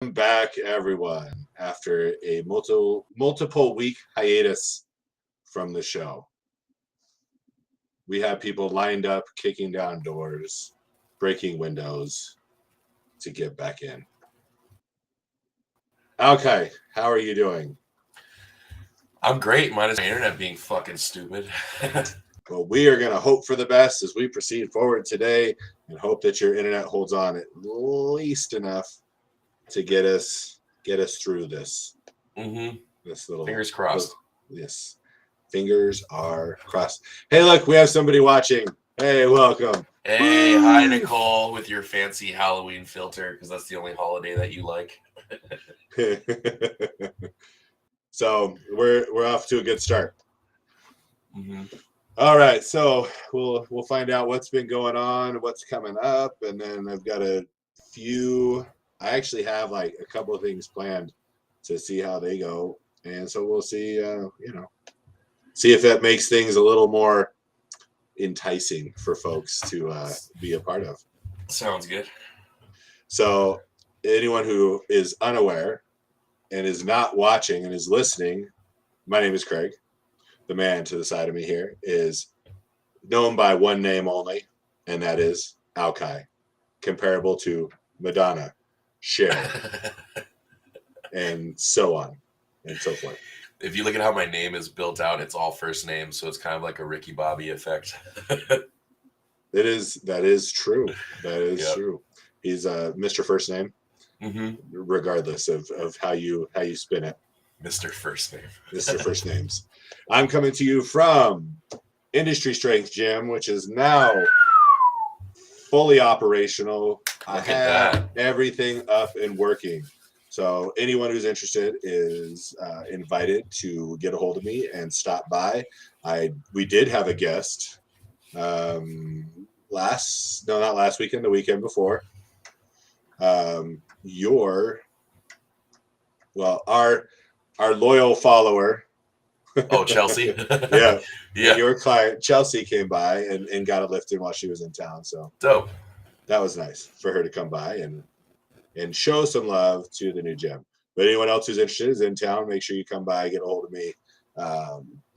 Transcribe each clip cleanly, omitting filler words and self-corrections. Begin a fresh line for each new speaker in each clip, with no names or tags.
Back, everyone, after a multiple week hiatus from the show. We have people lined up, kicking down doors, breaking windows to get back in. Okay, how are you doing?
I'm great, minus my internet being fucking stupid.
Well, we are going to hope for the best as we proceed forward today and hope that your internet holds on at least enough to get us through this.
Mm-hmm.
This little
Fingers crossed.
Yes. Fingers are crossed. Hey, look, we have somebody watching. Hey, welcome.
Hey, hi Nicole, with your fancy Halloween filter, because that's the only holiday that you like.
So we're off to a good start.
Mm-hmm.
All right, so we'll find out what's been going on, what's coming up, and then I've got a few. I actually have like a couple of things planned to see how they go, and so we'll see. See if that makes things a little more enticing for folks to be a part of.
Sounds good.
So anyone who is unaware and is not watching and is listening, my name is Craig. The man to the side of me here is known by one name only, and that is Alkai, comparable to Madonna, Cher, and so on and so forth.
If you look at how my name is built out, it's all first names, so it's kind of like a Ricky Bobby effect.
That is true. That is true. He's Mr. First Name, regardless of how you spin it.
Mr. First Name.
Mr. First Names. I'm coming to you from Industry Strength Gym, which is now fully operational. I have everything up and working. So anyone who's interested is invited to get a hold of me and stop by. We did have a guest not last weekend, the weekend before. Our loyal follower.
Oh, Chelsea.
Yeah.
Yeah.
Your client Chelsea came by and got a lift in while she was in town. So
dope.
That was nice for her to come by and show some love to the new gym. But anyone else who's interested is in town, make sure you come by, get a hold of me,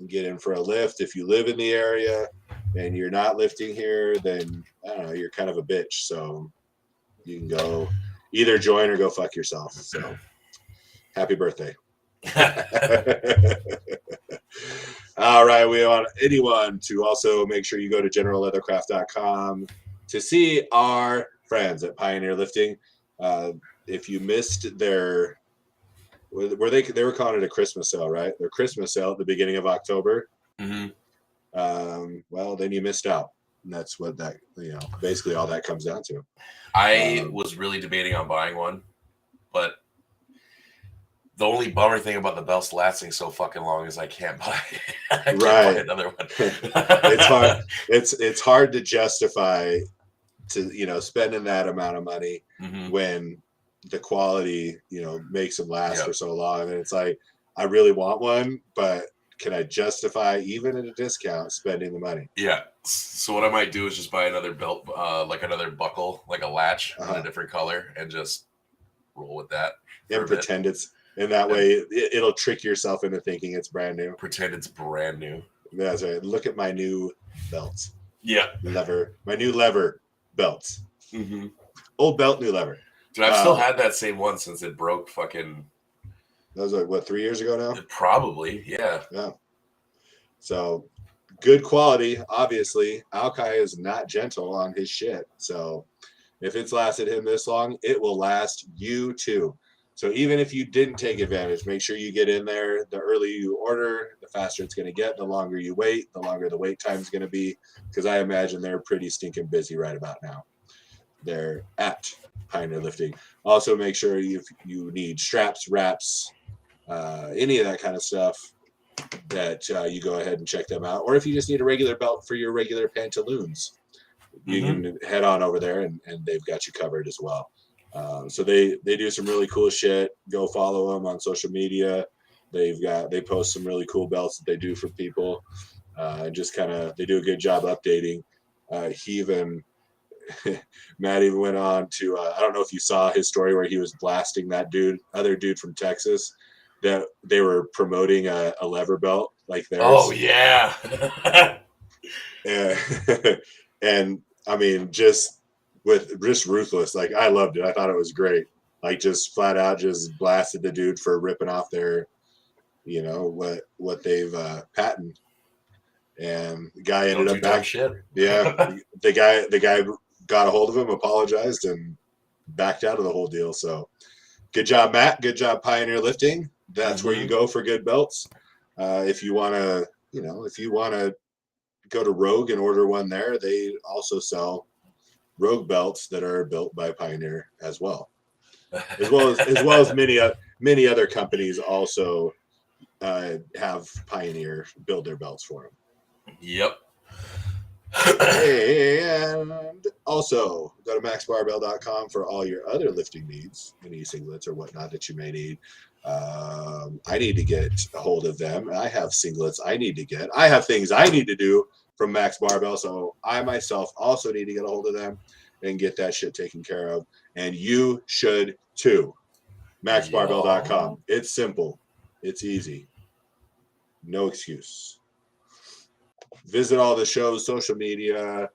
get in for a lift. If you live in the area and you're not lifting here, then I don't know, you're kind of a bitch. So you can go either join or go fuck yourself. So happy birthday. All right, we want anyone to also make sure you go to generalleathercraft.com to see our friends at Pioneer Lifting. If you missed they were calling it a Christmas sale, right? Their Christmas sale at the beginning of October.
Mm-hmm.
Well, then you missed out. And that's what that, basically all that comes down to.
I was really debating on buying one, but the only bummer thing about the belts lasting so fucking long is I can't buy another one.
It's hard. It's hard to justify to spending that amount of money when the quality makes them last for so long. And it's like, I really want one, but can I justify even at a discount spending the money?
Yeah. So what I might do is just buy another belt, like another buckle, like a latch in a different color, and just roll with that
and pretend it's. And that way, it'll trick yourself into thinking it's brand new.
Pretend it's brand new.
That's right. Look at my new belts.
Yeah.
My new lever belts.
Mm-hmm.
Old belt, new lever.
Dude, I've still had that same one since it broke fucking...
That was like, what, 3 years ago now?
Probably, yeah.
Yeah. So, good quality, obviously. Alkai is not gentle on his shit. So, if it's lasted him this long, it will last you too. So even if you didn't take advantage, make sure you get in there. The earlier you order, the faster it's going to get. The longer you wait, the longer the wait time is going to be, because I imagine they're pretty stinking busy right about now. They're at Pioneer Lifting. Also, make sure if you need straps, wraps, any of that kind of stuff, that you go ahead and check them out. Or if you just need a regular belt for your regular pantaloons, you can head on over there and they've got you covered as well. So they do some really cool shit. Go follow them on social media. They post some really cool belts that they do for people. Just kind of, they do a good job updating. He even Matt even went on to I don't know if you saw his story where he was blasting that other dude from Texas, that they were promoting a lever belt like theirs.
Oh yeah.
and, and I mean, just ruthless. Like, I loved it. I thought it was great. Like, just flat out just blasted the dude for ripping off their, what they've patented. And the guy ended up back.
Shit.
Yeah, the guy got a hold of him, apologized, and backed out of the whole deal. So, good job, Matt. Good job, Pioneer Lifting. That's where you go for good belts. If you want to, go to Rogue and order one there, they also sell Rogue belts that are built by Pioneer as well as many other companies also have Pioneer build their belts for them.
Yep.
And also go to maxbarbell.com for all your other lifting needs, any singlets or whatnot that you may need. I need to get a hold of them. I have singlets I need to get. I have things I need to do from Max Barbell, so I myself also need to get a hold of them and get that shit taken care of. And you should too. maxbarbell.com. It's simple. It's easy. No excuse. Visit all the shows, social media,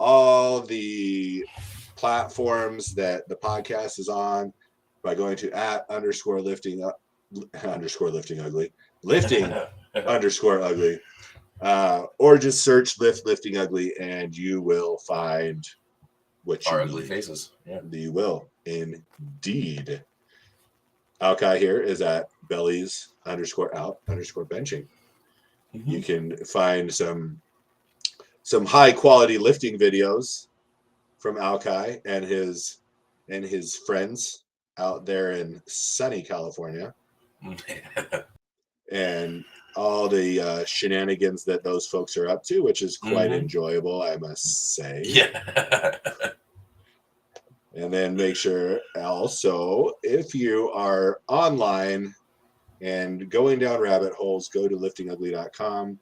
all the platforms that the podcast is on by going to @_lifting _lifting ugly, or just search lifting ugly and you will find what you
Our
need.
Ugly faces. Yeah.
You will indeed. Alkai here is at bellies_out_benching. Mm-hmm. You can find some high quality lifting videos from Alkai and his friends out there in sunny California. And all the shenanigans that those folks are up to, which is quite enjoyable, I must say.
Yeah.
And then make sure also, if you are online and going down rabbit holes, go to liftingugly.com.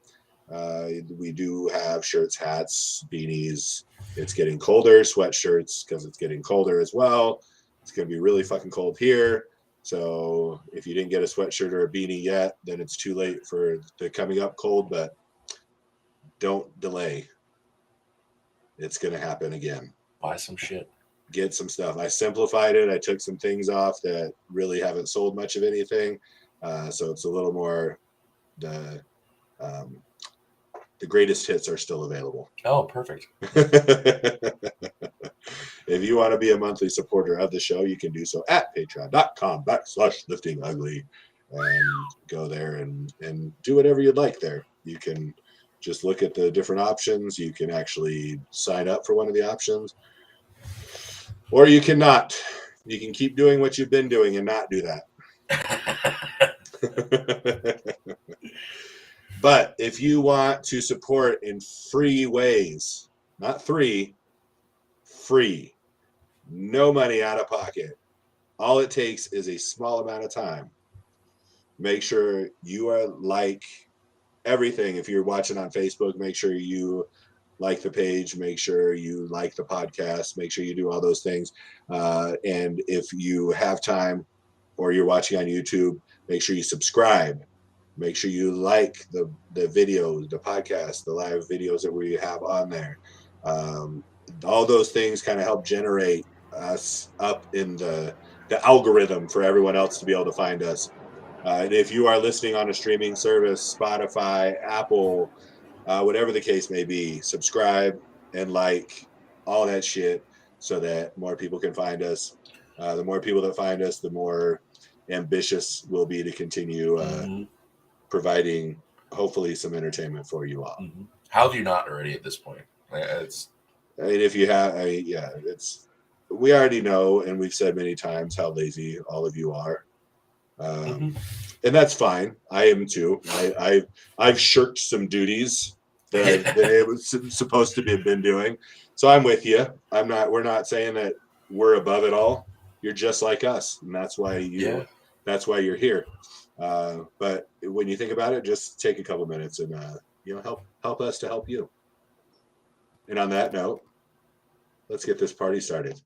We do have shirts, hats, beanies. It's getting colder, sweatshirts, because it's getting colder as well. It's going to be really fucking cold here. So if you didn't get a sweatshirt or a beanie yet, then it's too late for the coming up cold, but don't delay. It's going to happen again.
Buy some shit.
Get some stuff. I simplified it. I took some things off that really haven't sold much of anything. So it's a little more, the greatest hits are still available.
Oh, perfect.
If you want to be a monthly supporter of the show, you can do so at patreon.com/liftingugly and go there and do whatever you'd like there. You can just look at the different options. You can actually sign up for one of the options, or you cannot. You can keep doing what you've been doing and not do that. But if you want to support in free ways, not free, no money out of pocket, all it takes is a small amount of time. Make sure you are like everything. If you're watching on Facebook, make sure you like the page, make sure you like the podcast, make sure you do all those things. And if you have time or you're watching on YouTube, make sure you subscribe. Make sure you like the videos, the podcast, the live videos that we have on there. All those things kind of help generate us up in the algorithm for everyone else to be able to find us. And if you are listening on a streaming service, Spotify, Apple, whatever the case may be, subscribe and like all that shit so that more people can find us. The more people that find us, the more ambitious we'll be to continue providing hopefully some entertainment for you all.
How have you not already at this point?
If you have, we already know, and we've said many times how lazy all of you are. And that's fine. I am too. I've shirked some duties that I was supposed to have been doing. So I'm with you. We're not saying that we're above it all. You're just like us, and that's why that's why you're here. But when you think about it, just take a couple minutes and help us to help you. And on that note, let's get this party started.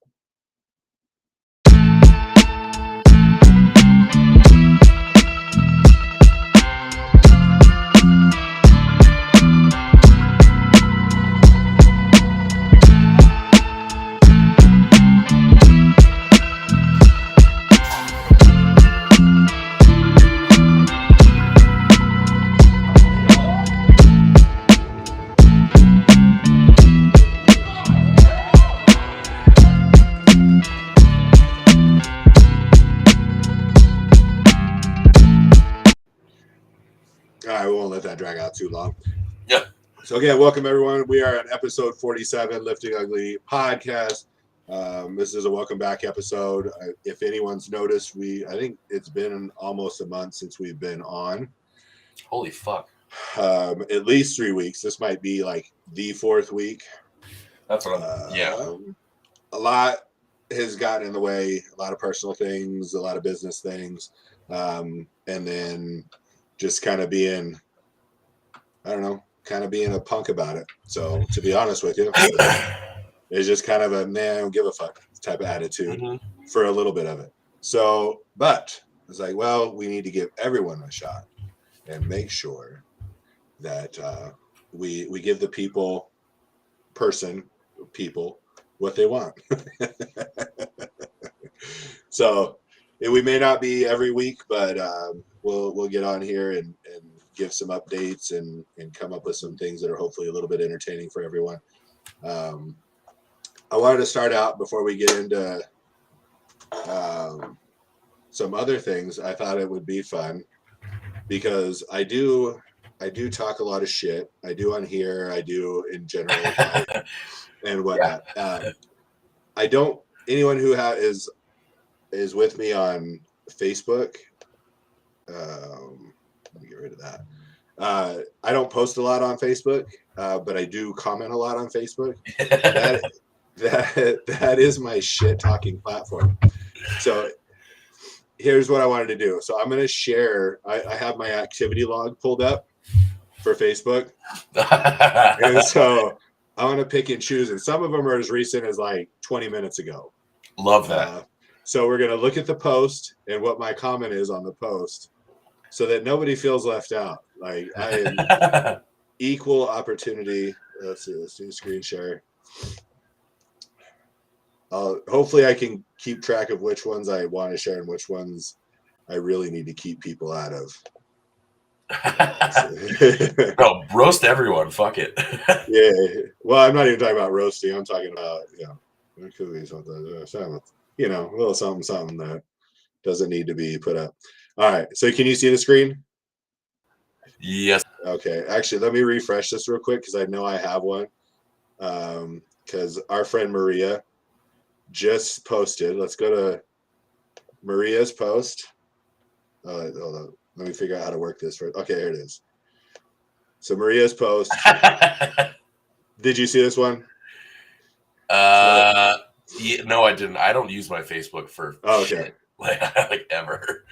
All right, we won't let that drag out too long.
Yeah.
So again, welcome everyone. We are on episode 47, Lifting Ugly podcast. This is a welcome back episode. If anyone's noticed, I think it's been almost a month since we've been on.
Holy fuck.
At least 3 weeks. This might be like the 4th week.
That's what I'm. Yeah.
A lot has gotten in the way. A lot of personal things, a lot of business things, and then just kind of being, I don't know, kind of being a punk about it. So to be honest with you, it's just kind of a man, I don't give a fuck type of attitude for a little bit of it. So, but it's like, well, we need to give everyone a shot and make sure that we give the people what they want. So we may not be every week, but we'll get on here and give some updates and come up with some things that are hopefully a little bit entertaining for everyone. I wanted to start out before we get into some other things. I thought it would be fun because I do talk a lot of shit. I do on here. I do in general and whatnot. I don't. Anyone who is with me on Facebook. Let me get rid of that. I don't post a lot on Facebook, but I do comment a lot on Facebook. That is my shit talking platform. So here's what I wanted to do. So I'm going to share. I have my activity log pulled up for Facebook, and so I want to pick and choose. And some of them are as recent as like 20 minutes ago.
Love that.
So we're going to look at the post and what my comment is on the post so that nobody feels left out. Like I am equal opportunity. Let's do screen share. Hopefully I can keep track of which ones I want to share and which ones I really need to keep people out of.
No, roast everyone. Fuck it.
Yeah. Well, I'm not even talking about roasting. I'm talking about, it could be something, a little something that doesn't need to be put up. All right. So can you see the screen?
Yes.
Okay. Actually, let me refresh this real quick because I know I have one. Because our friend Maria just posted. Let's go to Maria's post. Hold on. Let me figure out how to work this. Okay, here it is. So Maria's post. Did you see this one?
Yeah, no, I didn't. I don't use my Facebook for shit, like ever.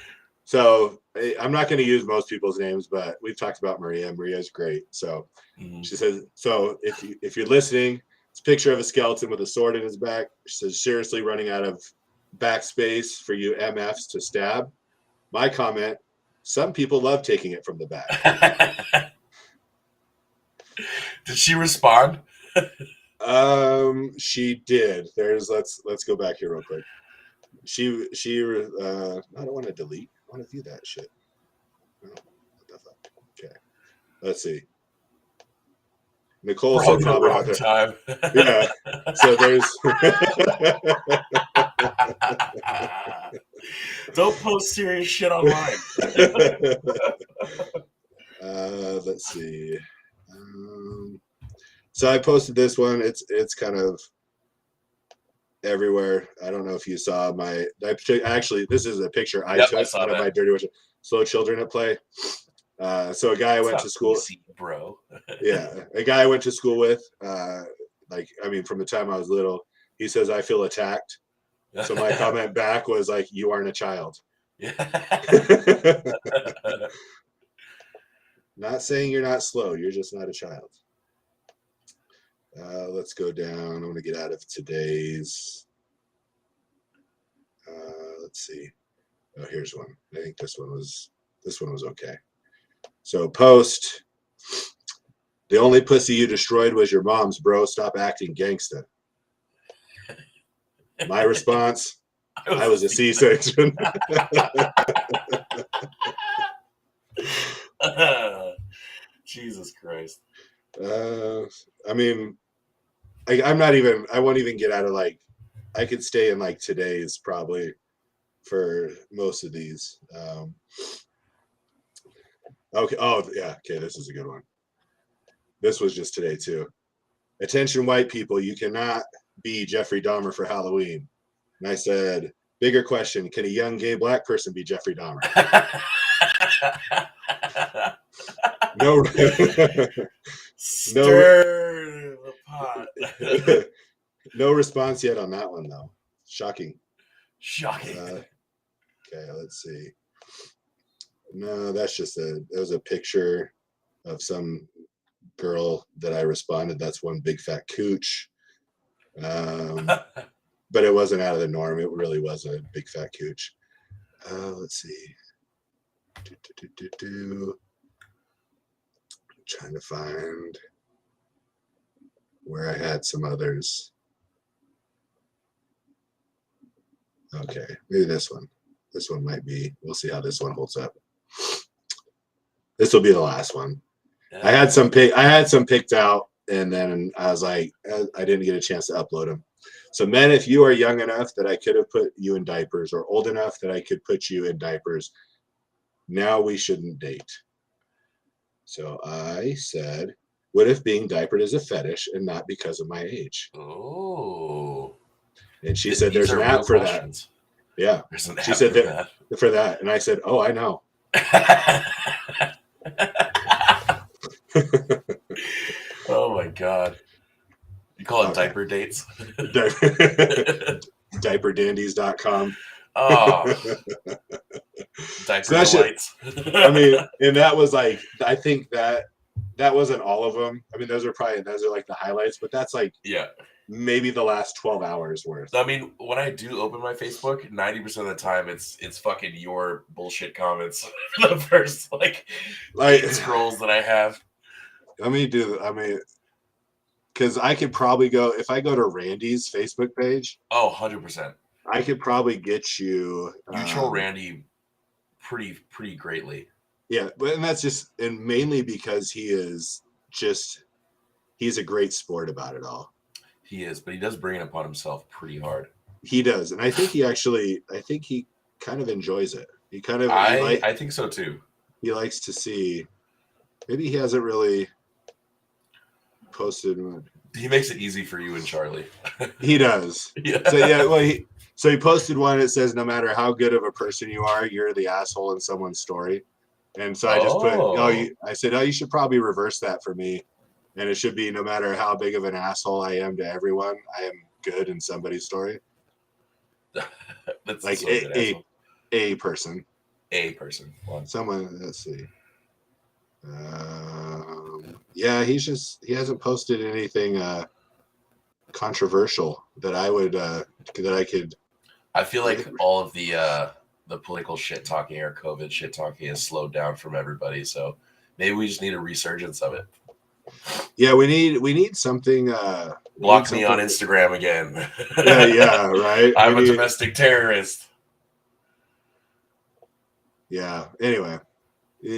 So I'm not going to use most people's names, but we've talked about Maria. Maria's great. So she says, so if you're listening, it's a picture of a skeleton with a sword in his back. She says, seriously running out of backspace for you MFs to stab. My comment, some people love taking it from the back.
Did she respond?
She did. Let's go back here real quick. She I don't want to delete. I want to view that shit. Oh, what the fuck? Okay. Let's see. Nicole said probably
wrong time.
Yeah. So there's
don't post serious shit online.
Let's see. So I posted this one. It's kind of everywhere. I don't know if you saw actually this is a picture I took out of my Dirty Witch Slow Children at Play. So a guy I went to school,
bro.
Yeah, a guy I went to school with, from the time I was little, he says I feel attacked. So my comment back was like, you aren't a child. Not saying you're not slow, you're just not a child. Let's go down. I'm going to get out of today's. Let's see. Oh, here's one. I think this one was okay. So post. The only pussy you destroyed was your mom's, bro. Stop acting gangsta. My response. I was a C-section.
Jesus Christ.
I mean, I'm not even. I won't even get out of like. I could stay in like today's probably for most of these. Okay. Oh yeah. Okay. This is a good one. This was just today too. Attention, white people! You cannot be Jeffrey Dahmer for Halloween. And I said, bigger question: can a young gay black person be Jeffrey Dahmer? No.
Stir the pot.
No response yet on that one, though. Shocking.
Shocking.
Okay, let's see. No, that's just that was a picture of some girl that I responded. That's one big fat cooch. But it wasn't out of the norm. It really was a big fat cooch. Let's see. Trying to find where I had some others. Okay, maybe this one. This one might be. We'll see how this one holds up. This will be the last one. Yeah. I had some picked out, and then I was like, I didn't get a chance to upload them. So, men, if you are young enough that I could have put you in diapers, or old enough that I could put you in diapers, now we shouldn't date. So I said, what if being diapered is a fetish and not because of my age?
Oh.
And she said, there's an app for that. Yeah.
There's an app
she said for that. And I said, oh, I know.
Oh, my God. You call it diaper dates?
Diaperdandies.com.
Oh. Diaper delights.
I mean, and that was like, I think that wasn't all of them. I mean, those are like the highlights, but that's like,
yeah,
maybe the last 12 hours worth.
I mean, when I do open my Facebook, 90% of the time it's fucking your bullshit comments for the first like 8 scrolls that I have.
Because I could probably go, if I go to Randy's Facebook page.
Oh, 100%.
I could probably get you.
You troll Randy pretty greatly.
Yeah, and that's just, and mainly because he's a great sport about it all.
He is, but he does bring it upon himself pretty hard.
He does, and I think he kind of enjoys it. He kind of.
I think so too.
He likes to see. Maybe he hasn't really posted.
He makes it easy for you and Charlie.
He does.
Yeah.
So yeah, well, he posted one that says, "No matter how good of a person you are, you're the asshole in someone's story." And so I just put, I said, you should probably reverse that for me. And it should be, no matter how big of an asshole I am to everyone, I am good in somebody's story.
That's
like a person.
A person. One.
Someone, let's see. Yeah, he hasn't posted anything controversial that I would, that I could.
I feel like all of the political shit talking or COVID shit talking has slowed down from everybody. So maybe we just need a resurgence of it.
Yeah, we need something.
Block me on Instagram again.
yeah, right.
I'm a domestic terrorist.
Yeah. Anyway,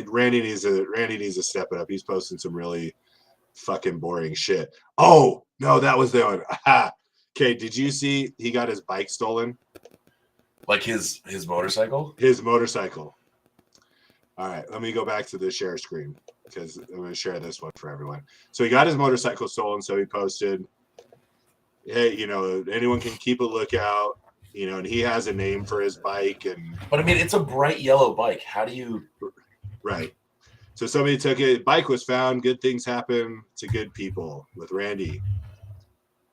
Randy needs to step it up. He's posting some really fucking boring shit. Oh no, that was the one. Okay, did you see he got his bike stolen?
Like his motorcycle?
His motorcycle. All right, let me go back to the share screen because I'm going to share this one for everyone. So he got his motorcycle stolen, so he posted, hey, anyone can keep a lookout, and he has a name for his bike.
But I mean, it's a bright yellow bike. How do you...
Right. So somebody took it. Bike was found. Good things happen to good people with Randy.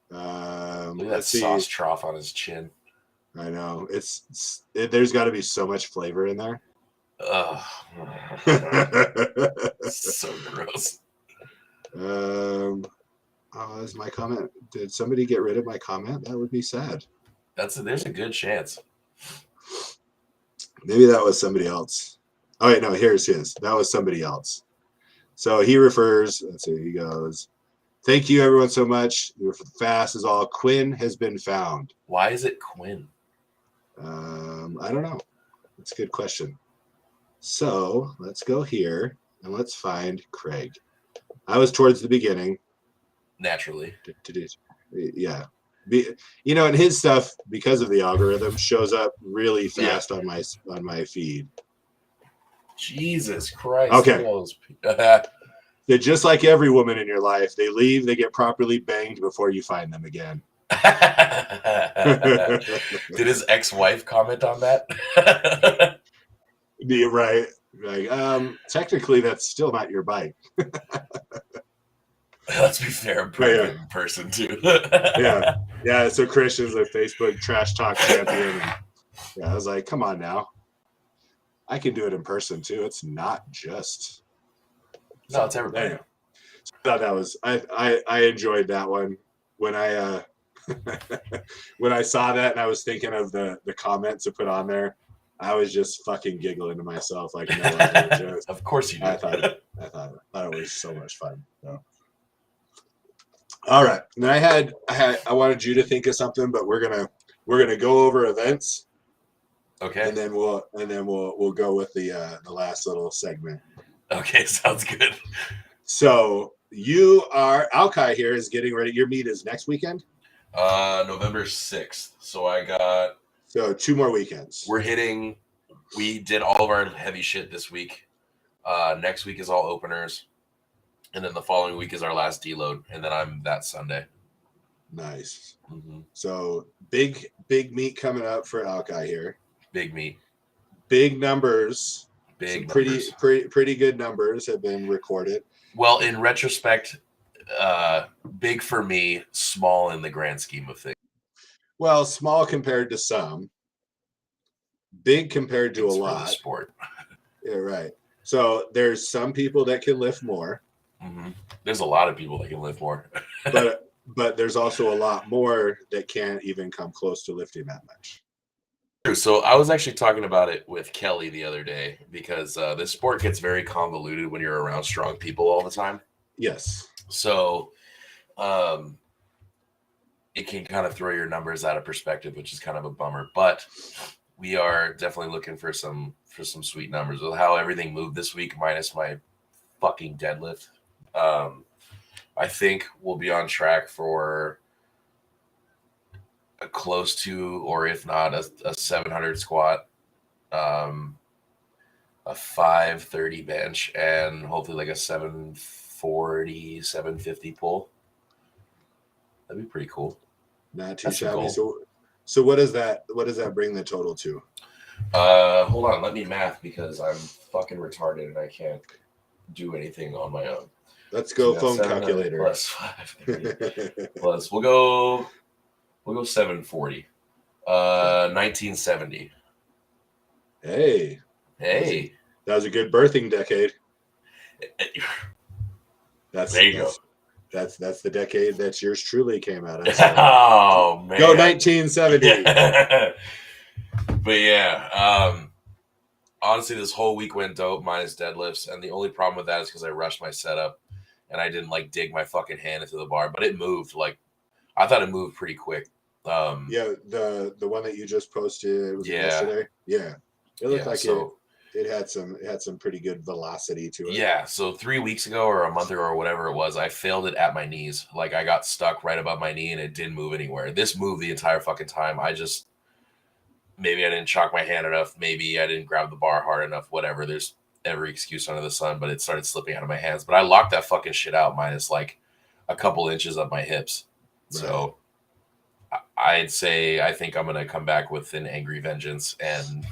Look at that sauce trough on his chin.
I know. There's got to be so much flavor in there.
Ugh. So gross.
Is my comment? Did somebody get rid of my comment? That would be sad.
There's a good chance.
Maybe that was somebody else. Oh wait, no, here's his. That was somebody else. So he refers. Let's see. He goes, "Thank you, everyone, so much. You're fast as all. Quinn has been found."
Why is it Quinn?
I don't know. That's a good question. So let's go here and let's find Craig. I was towards the beginning.
Naturally.
Yeah. And his stuff, because of the algorithm, shows up really fast on my feed.
Jesus Christ.
Okay. They're just like every woman in your life. They leave, they get properly banged before you find them again.
Did his ex-wife comment on that?
Right. Like, technically that's still not your bike.
Let's be fair, I'm pretty good in person too.
Yeah. So Christian's a Facebook trash talk champion. And, I was like, come on now. I can do it in person too. It's not just.
No, it's everybody.
Anyway, so I thought that was I enjoyed that one when I when I saw that and I was thinking of the comments to put on there. I was just fucking giggling to myself like no other jokes.
Of course you did.
I thought it was so much fun. So. All right. And I wanted you to think of something, but we're gonna go over events.
Okay.
And then we'll go with the last little segment.
Okay, sounds good.
So Alki here is getting ready. Your meet is next weekend?
November 6th. So
2 more weekends.
We did all of our heavy shit this week. Next week is all openers. And then the following week is our last deload. And then I'm that Sunday.
Nice.
Mm-hmm.
So big meet coming up for Alki here.
Big meet.
Big numbers.
Numbers.
Pretty good numbers have been recorded.
Well, in retrospect, big for me, small in the grand scheme of things.
Well, small compared to some. Big compared to a lot.
The sport.
Yeah, right. So there's some people that can lift more.
Mm-hmm. There's a lot of people that can lift more.
but there's also a lot more that can't even come close to lifting that much.
So I was actually talking about it with Kelly the other day because this sport gets very convoluted when you're around strong people all the time.
Yes.
So it can kind of throw your numbers out of perspective, which is kind of a bummer. But we are definitely looking for some sweet numbers with how everything moved this week, minus my fucking deadlift. I think we'll be on track for a close to, or if not, a 700 squat, a 530 bench, and hopefully like a 740, 750 pull. That'd be pretty cool.
Not too shabby. So what does that bring the total to?
Hold on, let me math because I'm fucking retarded and I can't do anything on my own.
Let's go phone calculator.
Plus 530 plus we'll go 740. 1970.
Hey. That was a good birthing decade. There you go. That's the decade that yours truly came out of. So.
Oh man.
Go 1970.
But yeah, honestly, this whole week went dope minus deadlifts, and the only problem with that is because I rushed my setup and I didn't like dig my fucking hand into the bar, but it moved. Like I thought it moved pretty quick.
Yeah, the one that you just posted was yesterday. Yeah, it looked like it had some pretty good velocity to it.
Yeah, so 3 weeks ago or a month ago or whatever it was, I failed it at my knees. Like I got stuck right above my knee and it didn't move anywhere. This moved the entire fucking time. Maybe I didn't chalk my hand enough. Maybe I didn't grab the bar hard enough. Whatever. There's every excuse under the sun, but it started slipping out of my hands. But I locked that fucking shit out minus like a couple inches of my hips. Right. So I'd say I think I'm going to come back with an angry vengeance and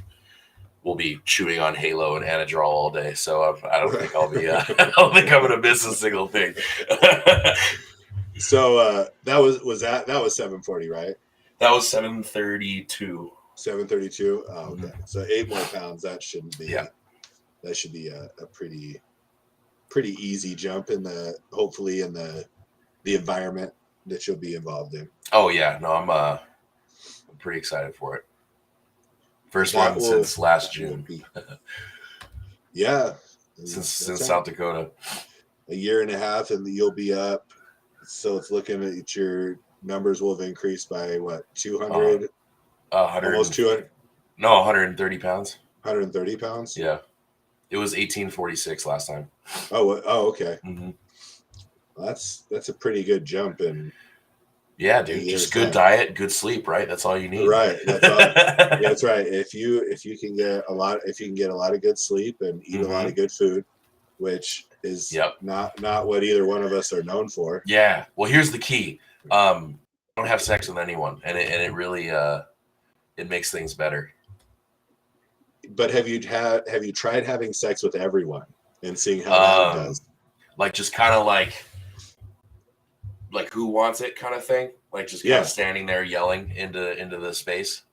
we'll be chewing on Halo and Anadrol all day. So I don't think I'll be, I don't think I'm going to miss a single thing.
So that was 740, right?
That was 732.
732. Oh, okay. So 8 more pounds. That shouldn't be.
Yeah.
That should be a pretty easy jump hopefully in the the environment that you'll be involved in.
Oh yeah, no, I'm pretty excited for it. First
That
one
will-
since last
that will
June.
be- Yeah.
Since
That's
South Dakota.
a year and a half, and you'll be up. So it's looking at your numbers will have increased by what, 200,
100,
almost 200,
no, 130 pounds.
130 pounds.
Yeah, it was 1846 last time.
Oh, okay.
Mm-hmm.
Well, that's a pretty good jump in.
Yeah, dude, just good diet, good sleep, right? That's all you need.
Right. That's all. Yeah, that's right. If you can get a lot of good sleep and eat a lot of good food, which is not what either one of us are known for.
Yeah. Well, here's the key. Don't have sex with anyone, and it really it makes things better.
But have you tried having sex with everyone and seeing how that does?
Like just kind of like who wants it kind of thing, like just kind of standing there yelling into the space.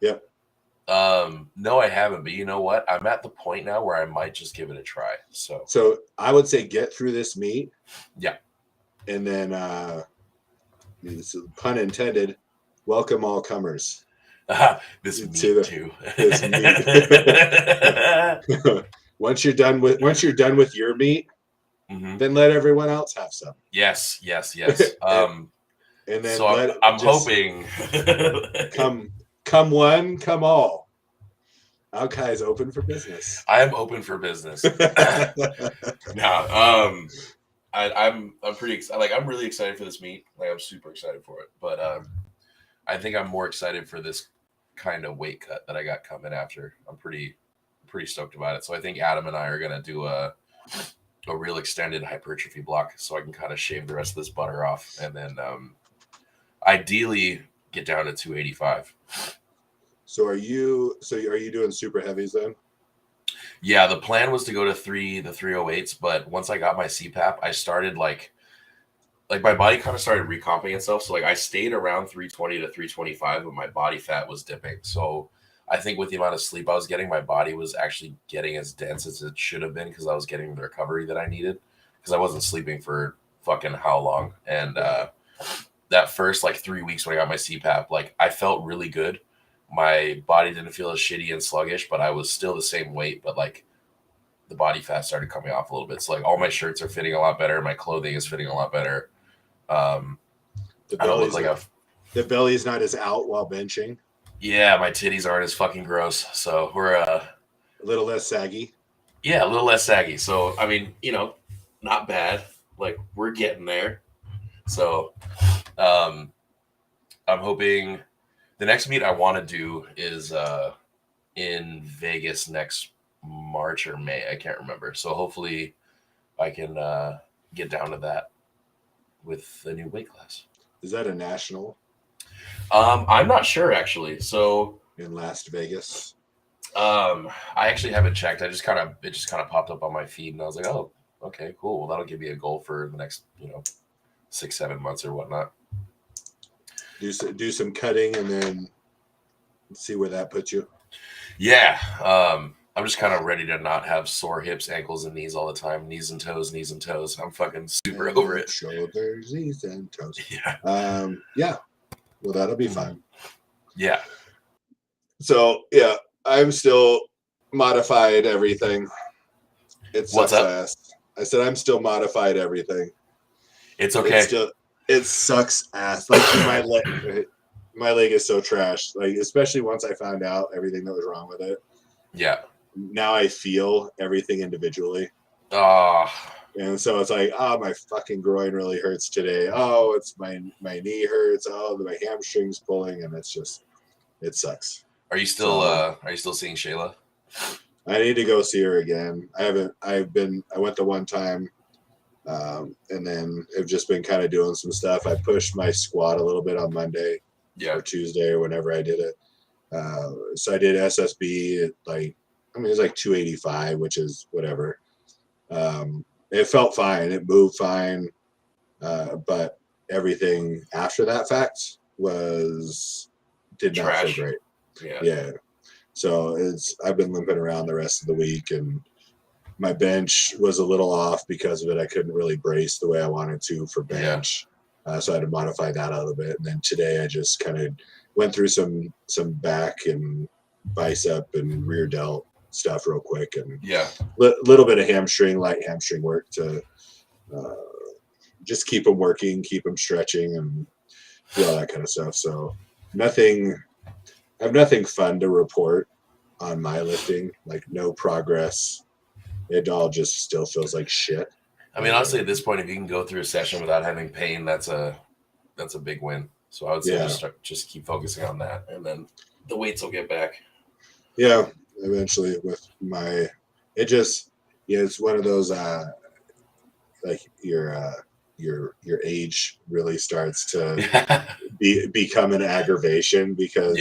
Yep.
No, I haven't, but you know what? I'm at the point now where I might just give it a try. So
I would say get through this meet.
Yeah.
And then pun intended, welcome all comers.
This meet too.
This meet. Once you're done with your meet, then let everyone else have some.
Yes.
And then
so I'm hoping
come one, come all. Alki is open for business.
I am open for business. No, I'm pretty excited. Like, I'm really excited for this meet. Like, I'm super excited for it. But I think I'm more excited for this kind of weight cut that I got coming after. I'm pretty stoked about it. So I think Adam and I are gonna do a real extended hypertrophy block, so I can kind of shave the rest of this butter off, and then ideally get down to 285.
So are you doing super heavies then?
Yeah, the plan was to go to the 308s, but once I got my CPAP, I started like my body kind of started recomping itself. So like I stayed around 320 to 325, but my body fat was dipping. So I think with the amount of sleep I was getting, my body was actually getting as dense as it should have been, because I was getting the recovery that I needed, because I wasn't sleeping for fucking how long. And that first like 3 weeks when I got my CPAP, like I felt really good. My body didn't feel as shitty and sluggish, but I was still the same weight, but like the body fat started coming off a little bit. So like all my shirts are fitting a lot better. My clothing is fitting a lot better.
The belly's not as out while benching.
Yeah, my titties aren't as fucking gross. So we're
a little less saggy.
Yeah, a little less saggy. So I mean, not bad. Like we're getting there. So I'm hoping the next meet I want to do is in Vegas next March or May. I can't remember. So hopefully I can get down to that with the new weight class.
Is that a national?
I'm not sure actually. So
in Las Vegas.
I actually haven't checked. It just kind of popped up on my feed, and I was like, oh, okay, cool. Well, that'll give me a goal for the next 6-7 months or whatnot.
Do some cutting and then see where that puts you.
Yeah. I'm just kind of ready to not have sore hips, ankles, and knees all the time. Knees and toes. I'm fucking super over it.
Shoulders, knees, and toes.
Yeah.
Yeah. Well, that'll be fine.
Yeah.
So, yeah, I'm still modified everything.
What's up?
I said I'm still modified everything.
It's okay.
It sucks ass. Like my leg is so trash. Like, especially once I found out everything that was wrong with it.
Yeah.
Now I feel everything individually. And so it's like, my fucking groin really hurts today. Oh, it's my knee hurts. Oh, my hamstring's pulling, and it sucks.
Are you still seeing Shayla?
I need to go see her again. I went the one time, and then have just been kind of doing some stuff. I pushed my squat a little bit on Monday or Tuesday or whenever I did it. So I did SSB it was like 285, which is whatever. It felt fine. It moved fine. But everything after that fact did not feel great. Yeah. So I've been limping around the rest of the week, and my bench was a little off because of it. I couldn't really brace the way I wanted to for bench. So I had to modify that a little bit. And then today I just kind of went through some back and bicep and rear delt stuff real quick, and
Yeah.
little bit of light hamstring work to just keep them working, keep them stretching, and do all that kind of stuff. So I have nothing fun to report on my lifting, like no progress. It all just still feels like shit.
I mean, honestly, at this point, if you can go through a session without having pain, that's a big win. So I would say just keep focusing on that, and then the weights will get back.
Yeah, eventually with it's one of those like your age really starts to become an aggravation because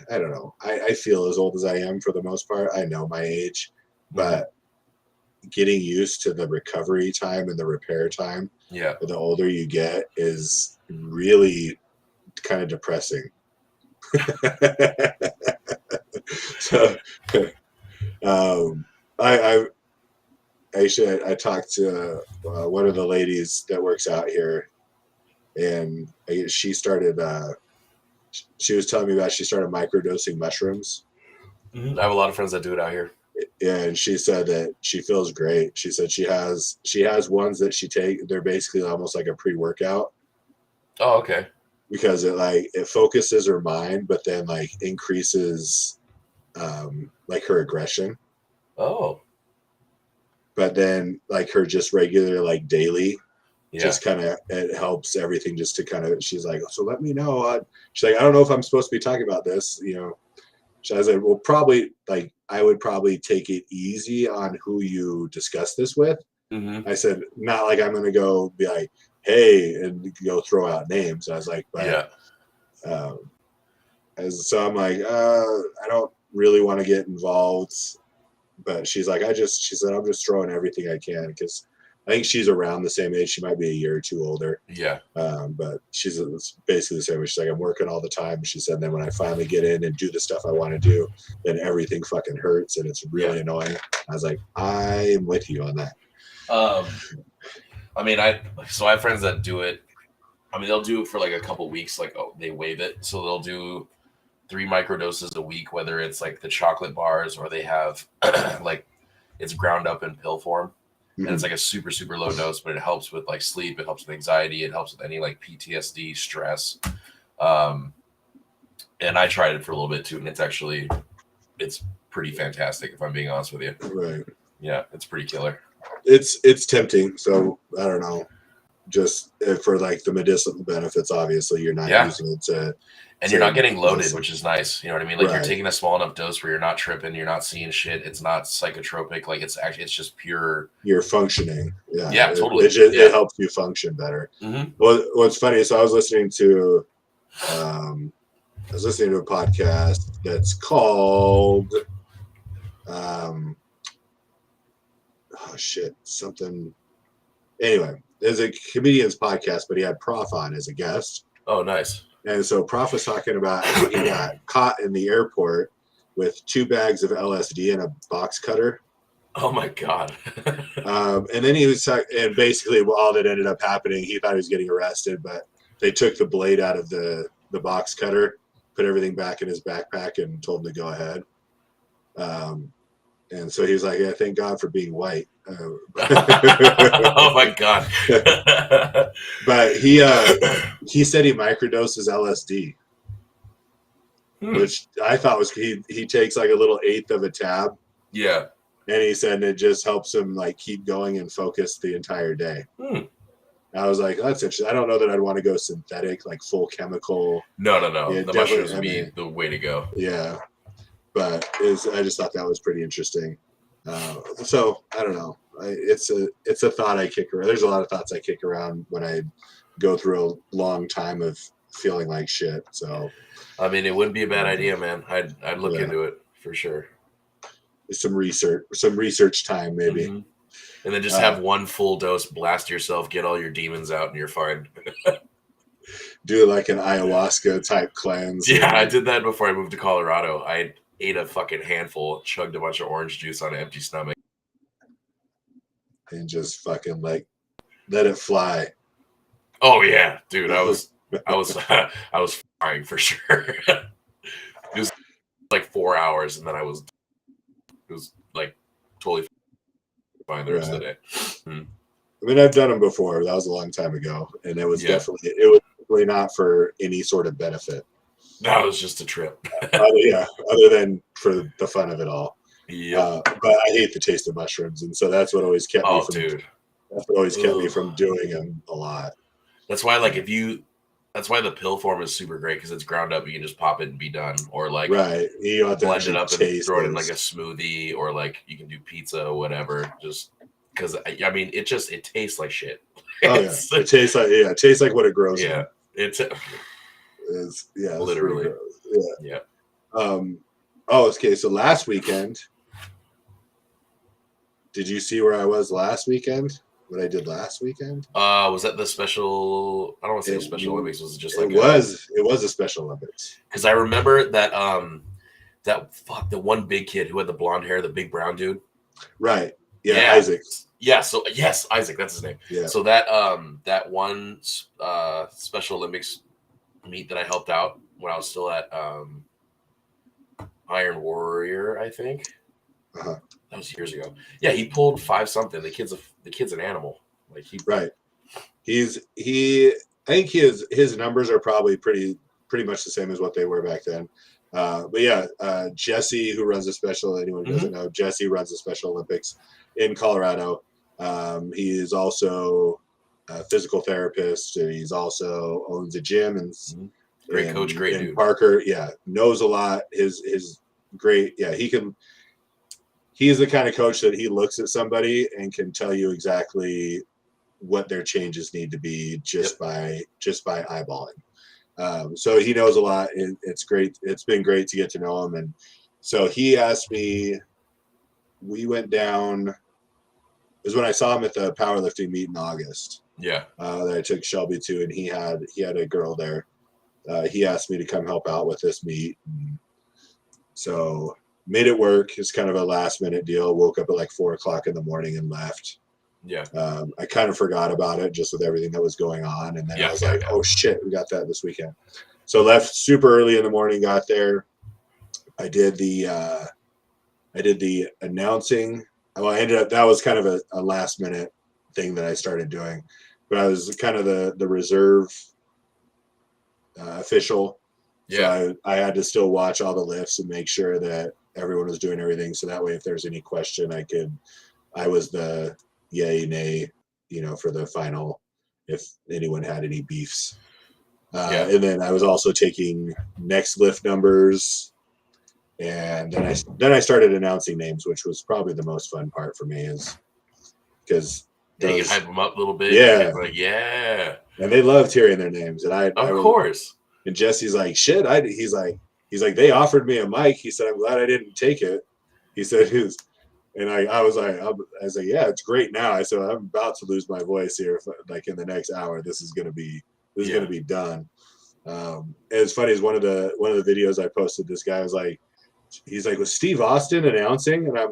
I don't know. I feel as old as I am for the most part. I know my age, but getting used to the recovery time and the repair time, the older you get, is really kind of depressing. So, I talked to one of the ladies that works out here, and she started. She was telling me about she started microdosing mushrooms.
Mm-hmm. I have a lot of friends that do it out here.
Yeah, and she said that she feels great. She said she has ones that she take. They're basically almost like a pre-workout.
Oh, okay.
Because it focuses her mind, but then like increases like her aggression.
Oh.
But then like her just regular like daily, just kind of, it helps everything just to kind of, she's like, so let me know. She's like, I don't know if I'm supposed to be talking about this, So I said, well, probably, like, I would probably take it easy on who you discuss this with.
Mm-hmm.
I said, not like I'm going to go be like, hey, and go throw out names. I was like, but, so I'm like, I don't really want to get involved. But she's like, she said, I'm just throwing everything I can, because I think she's around the same age. She might be a year or two older.
Yeah.
But she's basically the same. She's like, I'm working all the time. She said, then when I finally get in and do the stuff I want to do, then everything fucking hurts and it's really annoying. I was like, I'm with you on that.
I mean, I have friends that do it. I mean, they'll do it for like a couple weeks. Like, they waive it. So they'll do 3 microdoses a week, whether it's like the chocolate bars or they have like it's ground up in pill form. And it's like a super, super low dose, but it helps with like sleep. It helps with anxiety. It helps with any like PTSD, stress. And I tried it for a little bit too. And it's pretty fantastic, if I'm being honest with you.
Right.
Yeah. It's pretty killer.
It's tempting. So I don't know, just for like the medicinal benefits, obviously you're not using it to,
and you're not getting loaded, which is nice. You know what I mean? Like you're taking a small enough dose where you're not tripping, you're not seeing shit. It's not psychotropic. Like it's just pure.
You're functioning. Yeah.
Yeah, totally.
It helps you function better.
Mm-hmm.
Well, what's funny, so I was listening to a podcast that's called anyway, there's a comedian's podcast, but he had Prof on as a guest.
Oh, nice.
And so Prof was talking about how he got caught in the airport with 2 bags of LSD and a box cutter.
Oh my God.
And then he was and basically all that ended up happening, he thought he was getting arrested, but they took the blade out of the box cutter, put everything back in his backpack, and told him to go ahead. And so he was like, yeah, thank God for being white.
Oh my God.
But he said he microdoses LSD, which I thought was, he takes like a little 1/8 of a tab.
Yeah.
And he said it just helps him like keep going and focus the entire day. I was like, that's interesting. I don't know that I'd want to go synthetic, like full chemical.
No. The mushrooms would be the way to go.
Yeah. But I just thought that was pretty interesting. So I don't know. It's a thought I kick around. There's a lot of thoughts I kick around when I go through a long time of feeling like shit. So
I mean, it wouldn't be a bad idea, man. I'd look into it for sure.
Some research time maybe.
Mm-hmm. And then just have one full dose, blast yourself, get all your demons out, and you're fine.
Do like an ayahuasca type cleanse.
Yeah, I did that before I moved to Colorado. I ate a fucking handful, chugged a bunch of orange juice on an empty stomach.
And just fucking like let it fly.
Oh yeah, dude. I was I was flying for sure. It was like 4 hours, and then it was like totally fine the rest of
Right.
the day. Mm.
I mean, I've done them before. That was a long time ago, and it was
Yeah,
definitely not for any sort of benefit.
that was just a trip.
Yeah, other than for the fun of it all.
Yep.
But I hate the taste of mushrooms, and so that's what always kept me
Oh,
from.
dude.
That's what always kept me
Ugh.
from doing them a lot.
That's why, like, that's why the pill form is super great because it's ground up. You can just pop it and be done, or like
Right, you don't have to
blend it
actually
up and
taste
throw it in like a
this.
smoothie, or like you can do pizza or whatever. Just because I mean, it tastes like shit.
Oh yeah,
It's
it tastes like what it grows
yeah,
in.
it's
It's pretty
literally
gross. Yeah.
yeah.
Oh, okay. So last weekend, did you see where I was last weekend? What I did last weekend?
Was that the special? I don't want to say
It,
Special Olympics. Was it just
it
like
was a Special Olympics.
because I remember that the one big kid who had the blonde hair, the big brown dude.
Right. Yeah,
Yeah.
Isaac.
Yeah. So yes, Isaac, that's his name.
Yeah.
So that one Special Olympics meet that I helped out when I was still at Iron Warrior, I think.
Uh-huh.
That was years ago. Yeah, he pulled 5 something. The kid's an animal. Like
Right. I think his numbers are probably pretty much the same as what they were back then. But yeah, Jesse, who runs a special, anyone who doesn't know, Jesse runs the Special Olympics in Colorado. He is also a physical therapist. He's also owns a gym and
great coach, great dude.
Parker, yeah, knows a lot. His great, yeah, he's the kind of coach that he looks at somebody and can tell you exactly what their changes need to be just by eyeballing. So he knows a lot. It's great. It's been great to get to know him. And so he asked me, we went down, it was when I saw him at the powerlifting meet in August.
Yeah.
That I took Shelby to, and he had a girl there. He asked me to come help out with this meet. So made it work. It's kind of a last minute deal. Woke up at like 4:00 in the morning and left.
Yeah.
I kind of forgot about it just with everything that was going on. And then I was like, oh shit, we got that this weekend. So left super early in the morning, got there. I did the announcing. Well, I ended up, that was kind of a last minute thing that I started doing, but I was kind of the reserve official.
Yeah.
So I had to still watch all the lifts and make sure that everyone was doing everything. So that way, if there's any question, I was the yay, nay, for the final, if anyone had any beefs. And then I was also taking next lift numbers. And then I started announcing names, which was probably the most fun part for me, is because
you can hype them up a little bit.
Yeah.
Like, yeah.
And they loved hearing their names. And
of course.
And Jesse's like, shit. He's like, they offered me a mic. He said, I'm glad I didn't take it. He said, and I was like, yeah, it's great now. I said, I'm about to lose my voice here. Like in the next hour, this is going to be done. And it's funny, is one of the videos I posted, this guy was like, he's like, was Steve Austin announcing? And I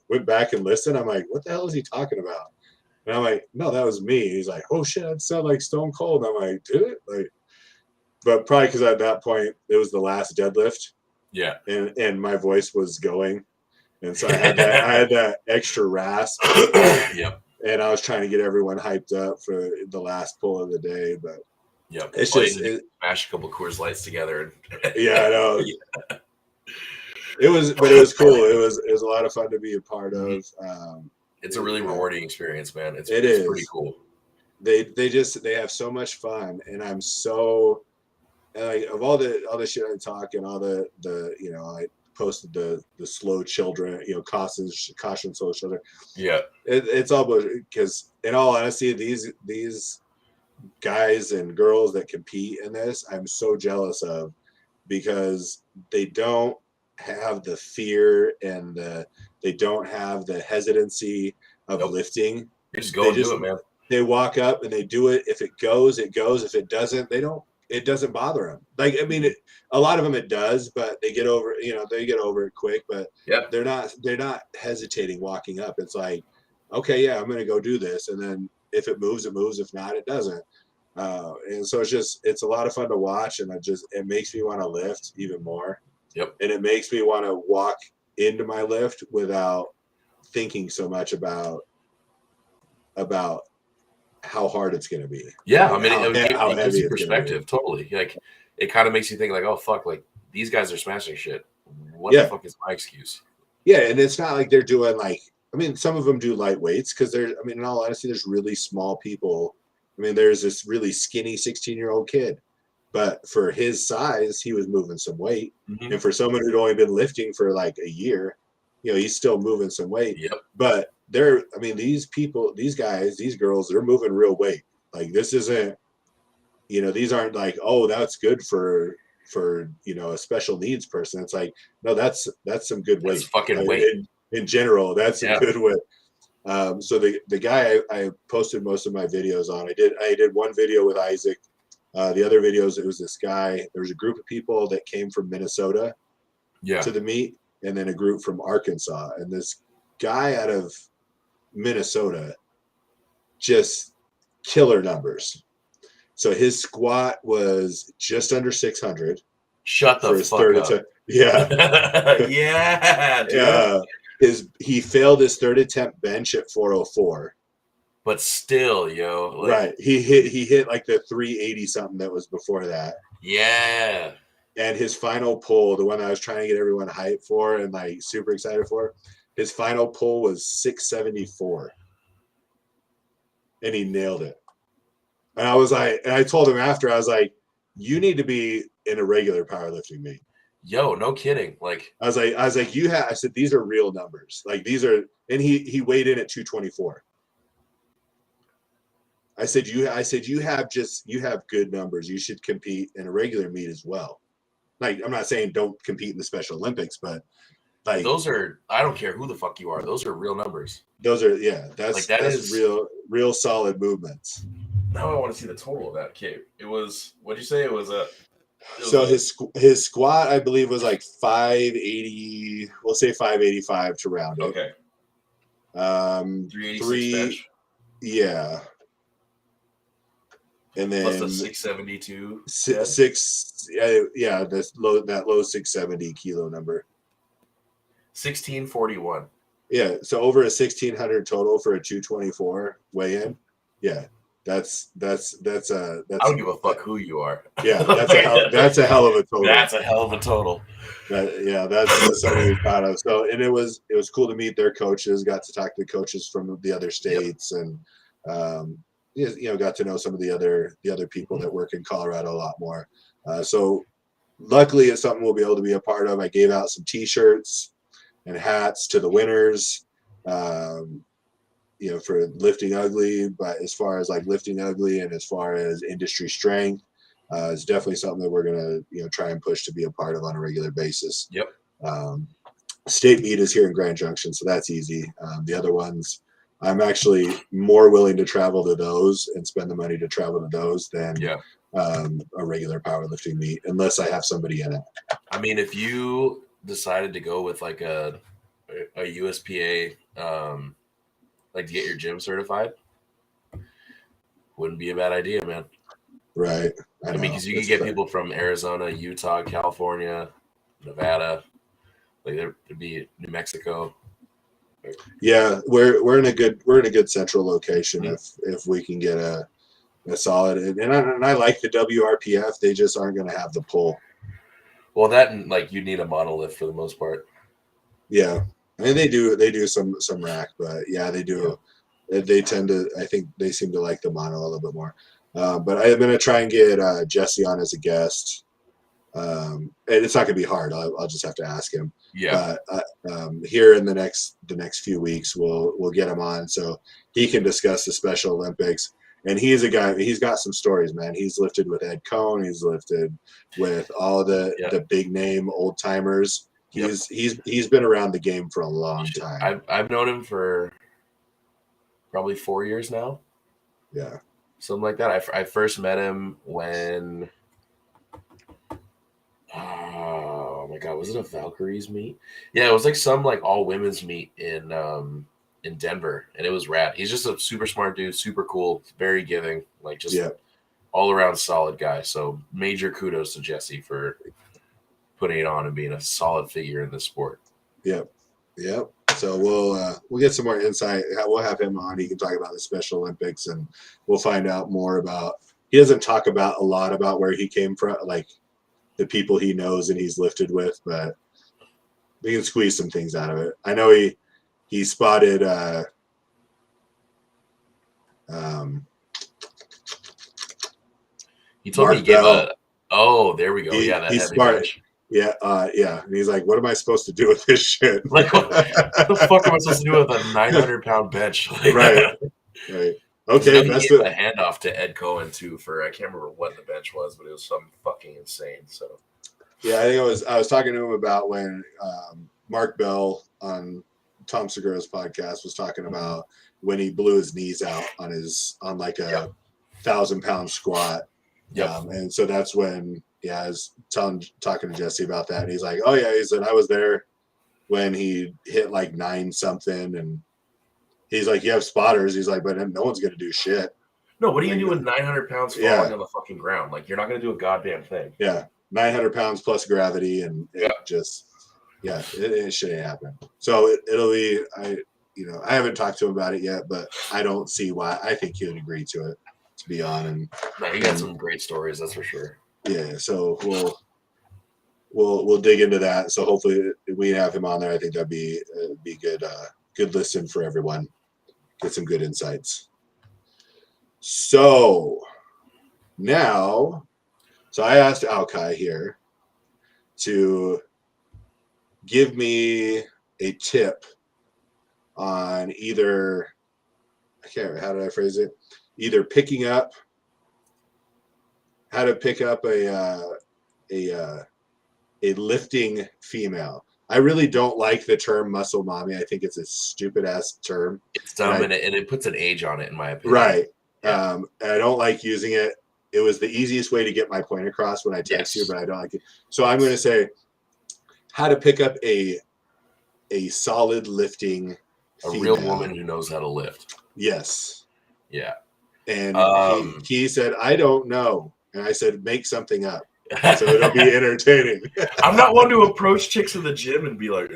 went back and listened. I'm like, what the hell is he talking about? And I'm like, no, that was me. He's like, oh shit, that sounded like Stone Cold. And I'm like, did it? Like, but probably because at that point it was the last deadlift.
Yeah.
And my voice was going. And so I had that extra rasp.
Yep.
And I was trying to get everyone hyped up for the last pull of the day, but
it's just smash a couple Coors Lights together.
Yeah, I know. Yeah. It was cool. It was a lot of fun to be a part of.
It's a really rewarding experience, man. It's pretty cool.
They have so much fun, and I'm so like, of all the shit I talk and all the I posted the slow children, caution slow children.
Yeah,
it's all because in all honesty, these guys and girls that compete in this, I'm so jealous of, because they don't have the fear and they don't have the hesitancy of lifting.
You just go and do it, man.
They walk up and they do it. If it goes, it goes. If it doesn't, it doesn't bother them. Like, I mean, a lot of them it does, but they get over it quick, but they're not hesitating walking up. It's like, okay, yeah, I'm going to go do this. And then if it moves, it moves. If not, it doesn't. And so it's a lot of fun to watch, and it makes me want to lift even more.
Yep.
And it makes me want to walk into my lift without thinking so much about how hard it's going to be.
Yeah,
like,
I mean, it gives you
it's
perspective. Totally. Like, it kind of makes you think like, oh fuck, like these guys are smashing shit. What
Yeah.
the fuck is my excuse?
Yeah, and it's not like they're doing like, I mean, some of them do light weights because I mean, in all honesty, there's really small people. I mean, there's this really skinny 16-year-old kid, but for his size, he was moving some weight.
Mhm.
And for someone who'd only been lifting for like a year, you know, he's still moving some weight.
Yep.
But I mean, these people, these guys, these girls, they're moving real weight. Like this isn't, you know, these aren't like, oh, that's good for you know, a special needs person. It's like, no, that's some good weight.
That's fucking weight.
In general, that's some
Yeah.
good weight. So the guy I posted most of my videos on, I did one video with Isaac. The other videos, it was this guy. There was a group of people that came from Minnesota
Yeah.
to the meet, and then a group from Arkansas. And this guy out of Minnesota, just killer numbers. So his squat was just under 600.
Shut the fuck up.
attempt. Yeah.
Yeah, dude.
He failed his third attempt bench at 404.
But still, yo. Like,
Right. He hit like the 380 something that was before that.
Yeah.
And his final pull, the one I was trying to get everyone hyped for and like super excited for, his final pull was 674. And he nailed it. And I was like, and I told him after, I was like, you need to be in a regular powerlifting meet.
Yo, no kidding. Like,
I was like, I said, these are real numbers. Like these are, and he weighed in at 224. I said, you have good numbers. You should compete in a regular meet as well. Like, I'm not saying don't compete in the Special Olympics, but like
those are, I don't care who the fuck you are. Those are real numbers.
Those are, yeah, that's
is
real solid movements.
Now I want to see the total of that. Okay, it was, what'd you say? It was a.
So his squat, I believe, was like 580. We'll say 585 to round it.
Okay. 386 bench.
Yeah. And then
plus the 672.
Yeah, that low 670 kilo number.
1641.
Yeah, so over a 1600 total for a 224 weigh-in. Yeah, that's I
don't give a fuck who you are.
Yeah, that's a hell of a total.
That's a hell of a total.
That's something we're proud of. So, and it was cool to meet their coaches. Got to talk to the coaches from the other states, and you know, got to know some of the other people that work in Colorado a lot more. So, luckily, it's something we'll be able to be a part of. I gave out some T-shirts and hats to the winners. You know, for lifting ugly, but as far as like lifting ugly and as far as industry strength, it's definitely something that we're gonna, you know, try and push to be a part of on a regular basis.
Yep.
State meet is here in Grand Junction, so that's easy. The other ones, I'm actually more willing to travel to those and spend the money to travel to those than a regular powerlifting meet, unless I have somebody in it.
I mean, if you decided to go with like a USPA, like to get your gym certified, wouldn't be a bad idea, man.
Right.
I mean, because you can get people from Arizona, Utah, California, Nevada, like there'd be New Mexico.
Yeah, we're in a good central location if we can get a solid, and I like the WRPF. They just aren't going to have the pull.
Well, that, like, you need a monolith for the most part.
Yeah, I mean they do some rack, but yeah, they do. Yeah. They tend to. I think they seem to like the mono a little bit more. But I'm going to try and get Jesse on as a guest. And it's not going to be hard. I'll just have to ask him.
Yeah.
Here in the next few weeks, we'll get him on so he can discuss the Special Olympics. And he's a guy. He's got some stories, man. He's lifted with Ed Cohn. He's lifted with all the big name old timers. He's been around the game for a long time.
I've known him for probably 4 years now.
Yeah.
Something like that. I first met him when, oh my God, was it a Valkyries meet? Yeah, it was like some like all women's meet in in Denver, and it was rad. He's just a super smart dude, super cool, very giving, like just all around solid guy. So major kudos to Jesse for putting it on and being a solid figure in the sport.
Yep. So we'll get some more insight. We'll have him on. He can talk about the Special Olympics, and we'll find out more about. He doesn't talk about a lot about where he came from, like the people he knows and he's lifted with, but we can squeeze some things out of it. I know he spotted
he told me he gave a there we go. That
he
heavy
spotted
bench.
Yeah. And he's like, what am I supposed to do with this shit?
Like, what the fuck am I supposed to do with a 900-pound bench? Like,
right. Okay.
He gave a handoff to Ed Cohen too for, I can't remember what the bench was, but it was something fucking insane. So
yeah, I was talking to him about when Mark Bell on Tom Segura's podcast was talking about when he blew his knees out on like a 1,000-pound squat. And so that's when I was talking to Jesse about that, and he's like, oh yeah, he said I was there when he hit like 9 something, and he's like, you have spotters. He's like, but no one's gonna do shit.
No, what are you gonna do with 900 pounds falling on the fucking ground? Like, you're not gonna do a goddamn thing.
Yeah, 900 pounds plus gravity, and it shouldn't happen. So it'll be I haven't talked to him about it yet, but I don't see why. I think he would agree to it, to be on.
He got some great stories, that's for sure.
Yeah, so we'll dig into that. So hopefully we have him on there. I think that'd be good listen for everyone. Get some good insights. So now, I asked Alkai here to give me a tip on either, I can't remember, how did I phrase it? Either picking up, how to pick up a lifting female. I really don't like the term muscle mommy. I think it's a stupid ass term.
It's dumb, and it puts an age on it, in my opinion.
Right. Yeah. I don't like using it. It was the easiest way to get my point across when I text you, but I don't like it. So I'm going to say how to pick up a solid lifting female.
Real woman who knows how to lift.
Yes.
Yeah.
And he said, I don't know. And I said, make something up. So it'll be entertaining.
I'm not one to approach chicks in the gym and be like,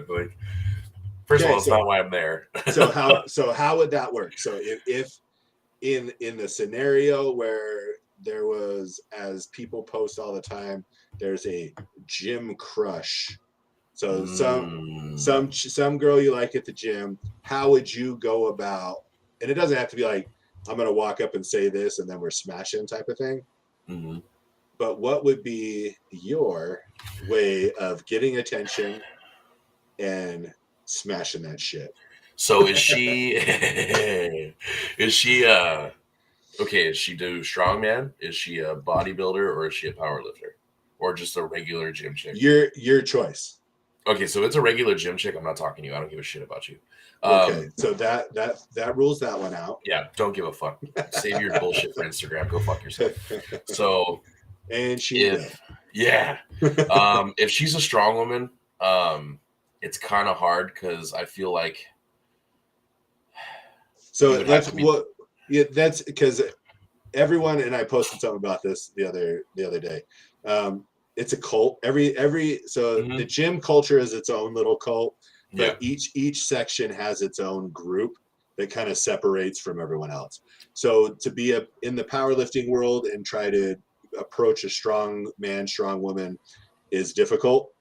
like, first of all, it's not why I'm there.
So how would that work? So if in the scenario where there was, as people post all the time, there's a gym crush. So some girl you like at the gym, how would you go about? And it doesn't have to be like, I'm going to walk up and say this and then we're smashing type of thing.
Mm-hmm.
But what would be your way of getting attention and smashing that shit?
So is she okay, is she do strongman? Is she a bodybuilder, or is she a power lifter? Or just a regular gym chick?
Your choice.
Okay, so it's a regular gym chick. I'm not talking to you. I don't give a shit about you.
Okay, so that rules that one out.
Yeah, don't give a fuck. Save your bullshit for Instagram. Go fuck yourself. So,
and if
she's a strong woman, it's kind of hard because I feel like.
So that's because everyone, and I posted something about this the other day. It's a cult. The gym culture is its own little cult. But each section has its own group that kind of separates from everyone else. So to be in the powerlifting world and try to approach a strong man, strong woman is difficult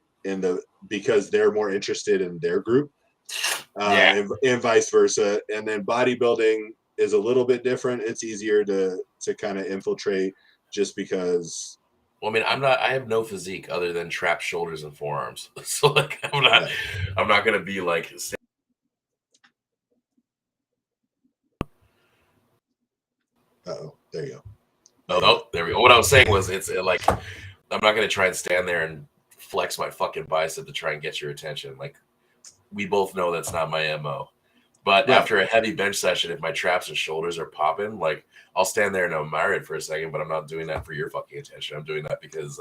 because they're more interested in their group, and vice versa. And then bodybuilding is a little bit different. It's easier to kind of infiltrate just because.
Well, I mean, I have no physique other than trapped shoulders and forearms. So like, I'm not going to be like.
Oh, there you go.
Oh, there we go. What I was saying was, it's like, I'm not going to try and stand there and flex my fucking bicep to try and get your attention. Like, we both know that's not my MO. But after a heavy bench session, if my traps and shoulders are popping, like, I'll stand there and admire it for a second, but I'm not doing that for your fucking attention. I'm doing that because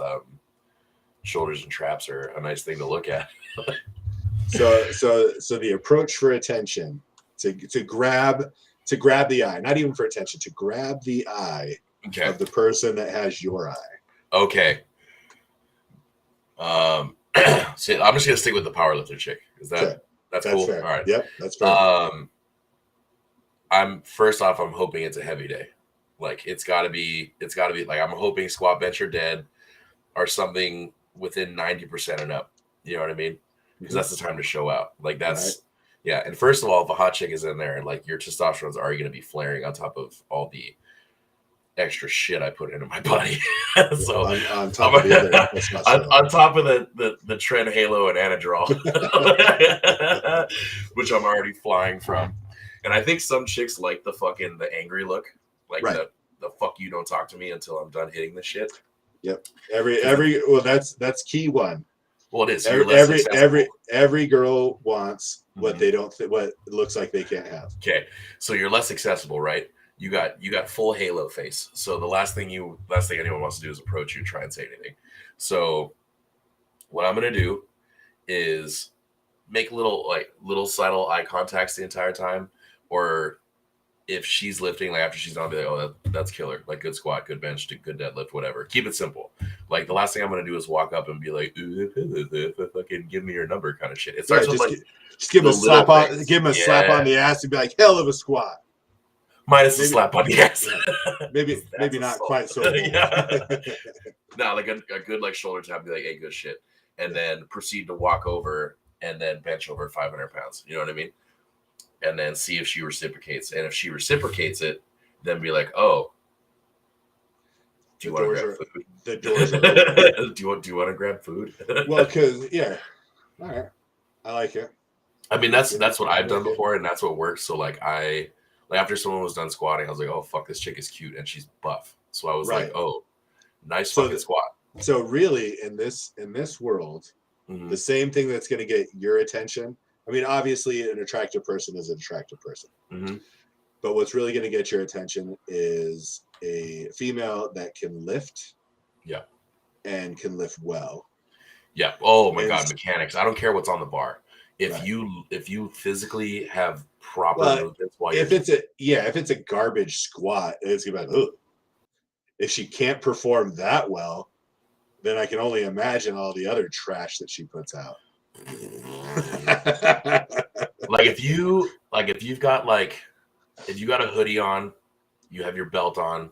shoulders and traps are a nice thing to look at.
So the approach for attention, to grab the eye, not even for attention, to grab the eye
Okay.
of the person that has your eye.
Okay. See, I'm just gonna stick with the powerlifter chick. Is that
Okay.
that's
That's
cool?
fair.
All right.
Yep, that's fair.
I'm first off, I'm hoping it's a heavy day. Like it's gotta be like I'm hoping squat, bench, or dead or something within 90% and up. You know what I mean? Because that's the time to show out. Like that's yeah. And first of all, if a hot chick is in there, like your testosterone's already gonna be flaring on top of all the extra shit I put into my body. So
on top of the other
on top of the Tren Halo and Anadrol, which I'm already flying from. And I think some chicks like the angry look, like the fuck you, don't talk to me until I'm done hitting the shit.
Yep. That's key one.
Well, it is.
Every girl wants what they don't what it looks like they can't have.
Okay, so you're less accessible, right? You got full Halo face. So the last thing anyone wants to do is approach you and try and say anything. So what I'm gonna do is make little subtle eye contacts the entire time, or if she's lifting, like after she's done, I'll be like, oh, that's killer. Like good squat, good bench, good deadlift, whatever. Keep it simple. Like the last thing I'm gonna do is walk up and be like, fucking give me your number kind of shit. It starts with
just give him a slap on, slap on the ass and be like, hell of a squat.
Minus the slap on the ass.
maybe not quite so.
No, like a good like shoulder tap, be like, hey, good shit, and then proceed to walk over and then bench over 500 pounds. You know what I mean? And then see if she reciprocates. And if she reciprocates it, then be like, oh, do you want to grab food?
The doors are open.
do you want to grab food?
Well, because all right, I like it.
I mean, that's what I've done before, and that's what works. So like after someone was done squatting, I was like, oh fuck, this chick is cute and she's buff. So I was like, oh, nice fucking squat.
So really, in this world, the same thing that's going to get your attention. I mean, obviously, an attractive person is an attractive person. But what's really going to get your attention is a female that can lift.
Yeah.
And can lift well.
Yeah. Oh my God, mechanics. I don't care what's on the bar. If you physically have proper movements while
if it's a garbage squat, it's gonna be like, ugh. If she can't perform that well, then I can only imagine all the other trash that she puts out.
if you've got a hoodie on, you have your belt on,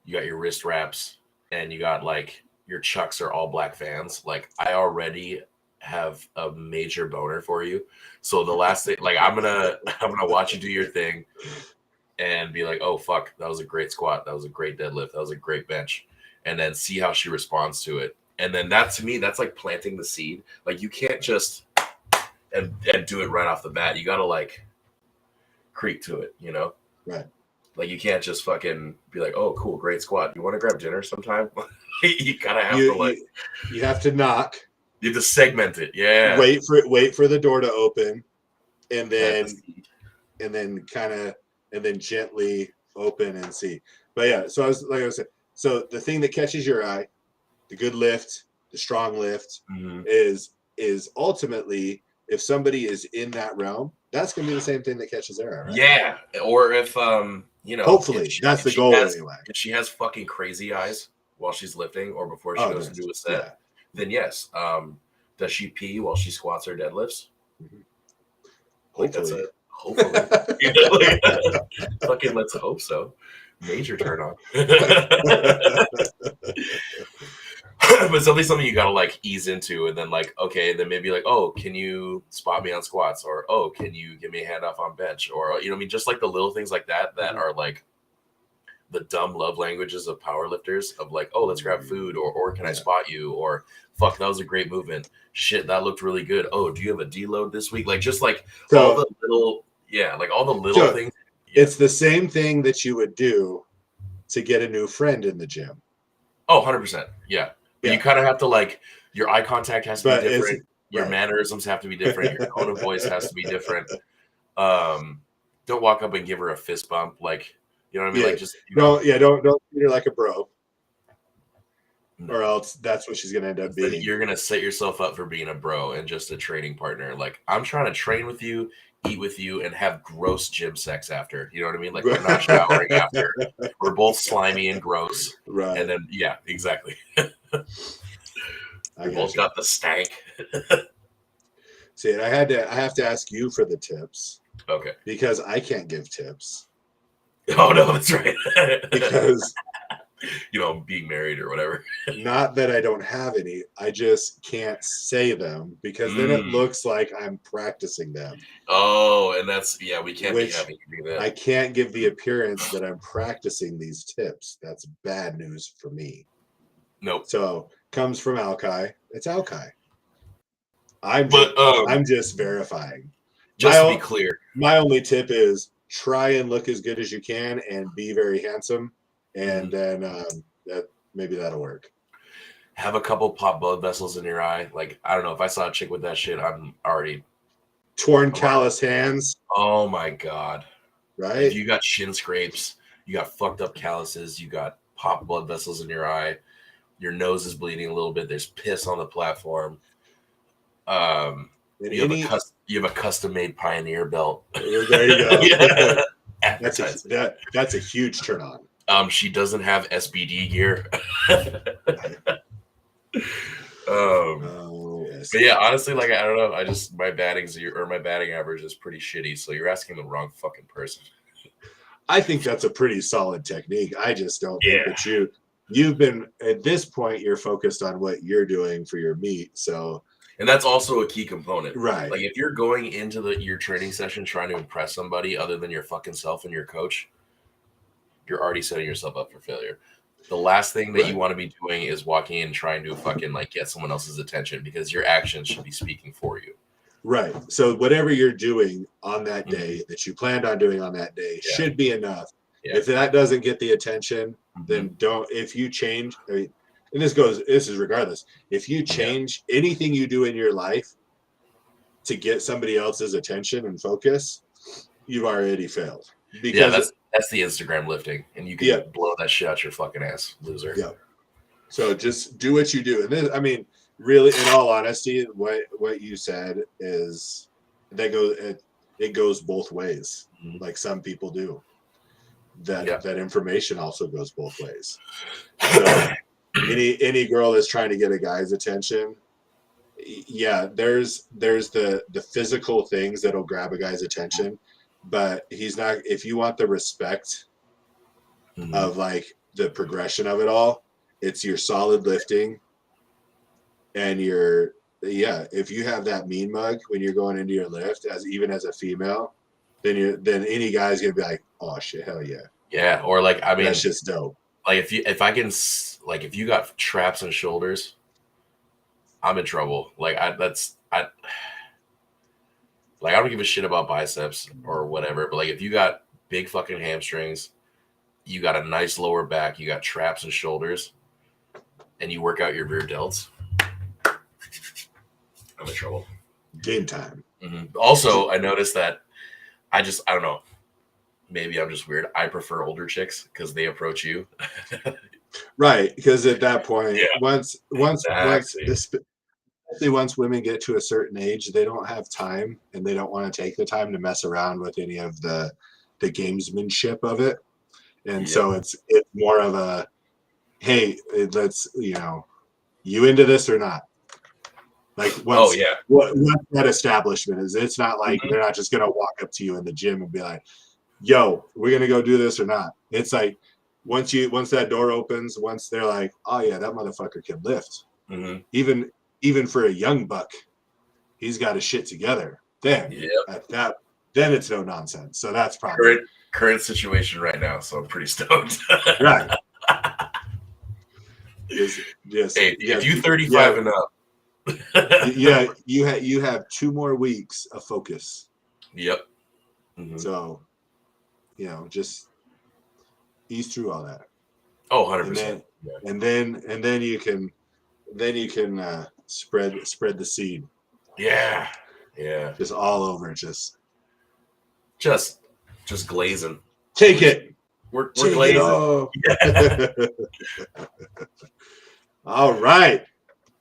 you got your wrist wraps, and you got like your Chucks are all black Vans, like I already have a major boner for you. So the last thing, like I'm gonna watch you do your thing and be like, oh fuck, that was a great squat, that was a great deadlift, that was a great bench, and then see how she responds to it. And then that, to me, that's like planting the seed. Like you can't just and do it right off the bat. You gotta like creep to it, you know?
Right.
Like you can't just fucking be like, oh cool, great squat, you want to grab dinner sometime? You gotta have
you have to knock.
You have to segment it. Yeah.
Wait for the door to open, and then gently open and see. But yeah, so I said, so the thing that catches your eye, the good lift, the strong lift, is ultimately, if somebody is in that realm, that's gonna be the same thing that catches their eye, right?
Yeah. Or if
hopefully that's the goal anyway.
If she has fucking crazy eyes while she's lifting or before she goes to do a set, then yes. Does she pee while she squats or deadlifts?
Hopefully.
Hopefully. Fucking let's hope so. Major turn on. But it's definitely something you gotta like ease into, and then like, okay, then maybe like, oh, can you spot me on squats, or oh, can you give me a handoff on bench, or you know what I mean, just like the little things like that are like the dumb love languages of powerlifters of like, oh, let's grab food, or can I spot you, or fuck, that was a great movement, shit, that looked really good, oh, do you have a deload this week, like just like all the little things.
It's the same thing that you would do to get a new friend in the gym.
Oh, 100%. Yeah. But you kind of have to like, your eye contact has to be different. Your mannerisms have to be different. Your tone of voice has to be different. Don't walk up and give her a fist bump. Like, you know what I mean? Like just,
don't treat her like a bro. or else that's what she's gonna end up
Then
being.
you're gonna set yourself up for being a bro and just a training partner. Like, I'm trying to train with you, eat with you, and have gross gym sex after. You know what I mean? Like, we're not showering after. We're both slimy and gross.
Right.
And then, yeah, exactly.
I
We both got the stank.
See, I have to ask you for the tips
Okay.
because I can't give tips.
Oh no, that's right.
Because
you know, being married or whatever.
not that I don't have any, I just can't say them because then it looks like I'm practicing them.
Oh, and that's we can't be having you do that.
I can't give the appearance that I'm practicing these tips. That's bad news for me.
Nope.
So comes from Alkai. It's Alkai. I'm just verifying.
Just to be clear,
my only tip is try and look as good as you can and be very handsome, and then that maybe that'll work.
Have a couple pop blood vessels in your eye. Like, I don't know, if I saw a chick with that shit, I'm already
callous hands.
Oh my god!
Right?
If you got shin scrapes, you got fucked up calluses, you got pop blood vessels in your eye, your nose is bleeding a little bit. There's piss on the platform. You have a custom made Pioneer belt.
There you go. That's a huge turn on.
She doesn't have SBD gear. But yeah, honestly, like, I don't know. My batting average is pretty shitty. So you're asking the wrong fucking person.
I think that's a pretty solid technique. I just don't think that you've been at this point. You're focused on what you're doing for your meet. So.
And that's also a key component.
Right.
Like, if you're going into your training session trying to impress somebody other than your fucking self and your coach, you're already setting yourself up for failure. The last thing that you want to be doing is walking in trying to fucking like get someone else's attention, because your actions should be speaking for you. Right.
So whatever you're doing on that day that you planned on doing on that day should be enough. Yeah. If that doesn't get the attention, then don't. If you change, I mean, and this is regardless. If you change anything you do in your life to get somebody else's attention and focus, you've already failed. Because
that's the Instagram lifting, and you can blow that shit out your fucking ass, loser.
Yeah. So just do what you do, and this, I mean, really, in all honesty, what you said is that it goes both ways. Like some people do. That information also goes both ways. So any girl that's trying to get a guy's attention, there's the physical things that'll grab a guy's attention, but he's not. If you want the respect of like the progression of it all, it's your solid lifting and your if you have that mean mug when you're going into your lift, even as a female, then any guy's gonna be like, oh shit, hell yeah.
Yeah, or like, I mean,
that's just dope.
Like, if you got traps and shoulders, I'm in trouble. Like, I don't give a shit about biceps or whatever, but like, if you got big fucking hamstrings, you got a nice lower back, you got traps and shoulders, and you work out your rear delts, I'm in trouble.
Game time.
Also, I noticed that I don't know. Maybe I'm just weird. I prefer older chicks because they approach you.
Right. Because at that point, once women get to a certain age, they don't have time and they don't want to take the time to mess around with any of the gamesmanship of it. And so it's more of a, hey, let's, you into this or not? Like what that establishment is. It's not like they're not just gonna walk up to you in the gym and be like, yo, we're gonna go do this or not. It's like once that door opens, once they're like, oh yeah, that motherfucker can lift. Even for a young buck, he's got his shit together. Then then it's no nonsense. So that's probably
current situation right now. So I'm pretty stoked.
Right.
If you 35 and up.
you have 2 more weeks of focus.
Yep.
So, just ease through all that.
Oh, 100%.
And then you can spread the seed.
Yeah.
Just all over, just
glazing.
Take it.
We're glazing.
All right.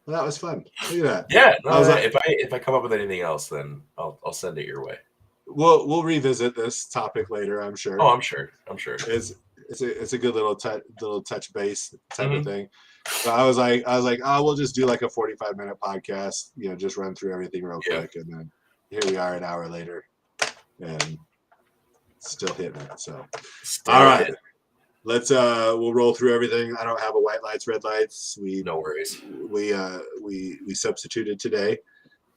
Well, that was fun. Look at that.
Yeah,
I
no,
was like,
if I come up with anything else, then I'll send it your way.
we'll revisit this topic later, I'm
Oh,
sure.
I'm sure.
It's it's a good little touch base type of
Mhm.
thing. So I was like, oh, we'll just do like a 45-minute podcast, just run through everything real
Yeah.
quick, and then here we are an hour later, and still hitting it. So
Still
all right,
hit.
let's we'll roll through everything. I don't have a white lights, red lights.
No worries.
We substituted today,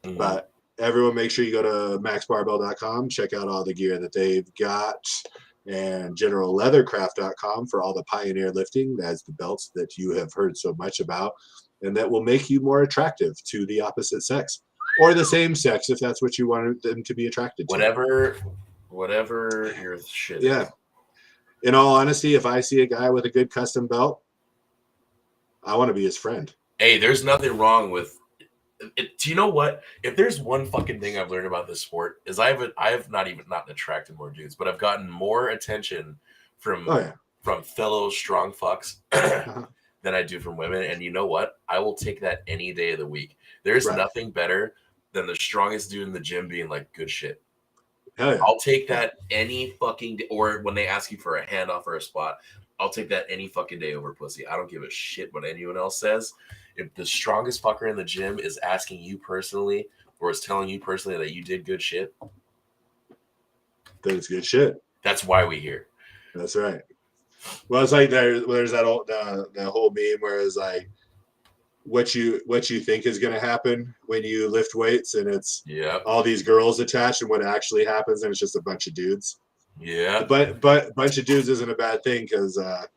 Mhm.
but everyone make sure you go to maxbarbell.com, check out all the gear that they've got, and generalleathercraft.com for all the pioneer lifting. That's the belts that you have heard so much about, and that will make you more attractive to the opposite sex or the same sex if that's what you want them to be attracted to.
Whatever your shit
Yeah.
is.
In all honesty, if I see a guy with a good custom belt, I want to be his friend.
Hey, there's nothing wrong with it. Do you know what? If there's one fucking thing I've learned about this sport is I've not attracted more dudes, but I've gotten more attention from
Oh yeah.
from fellow strong fucks
Uh-huh.
than I do from women. And you know what? I will take that any day of the week. There's
Right.
nothing better than the strongest dude in the gym being like, good shit.
Hell yeah.
I'll take that any fucking day. Or when they ask you for a handoff or a spot, I'll take that any fucking day over pussy. I don't give a shit what anyone else says. If the strongest fucker in the gym is asking you personally or is telling you personally that you did good shit,
That's good shit.
that's why we here.
That's right. Well, it's like there's that old the whole meme where it's like what you think is going to happen when you lift weights, and it's all these girls attached, and what actually happens, and it's just a bunch of dudes.
Yeah.
But bunch of dudes isn't a bad thing because that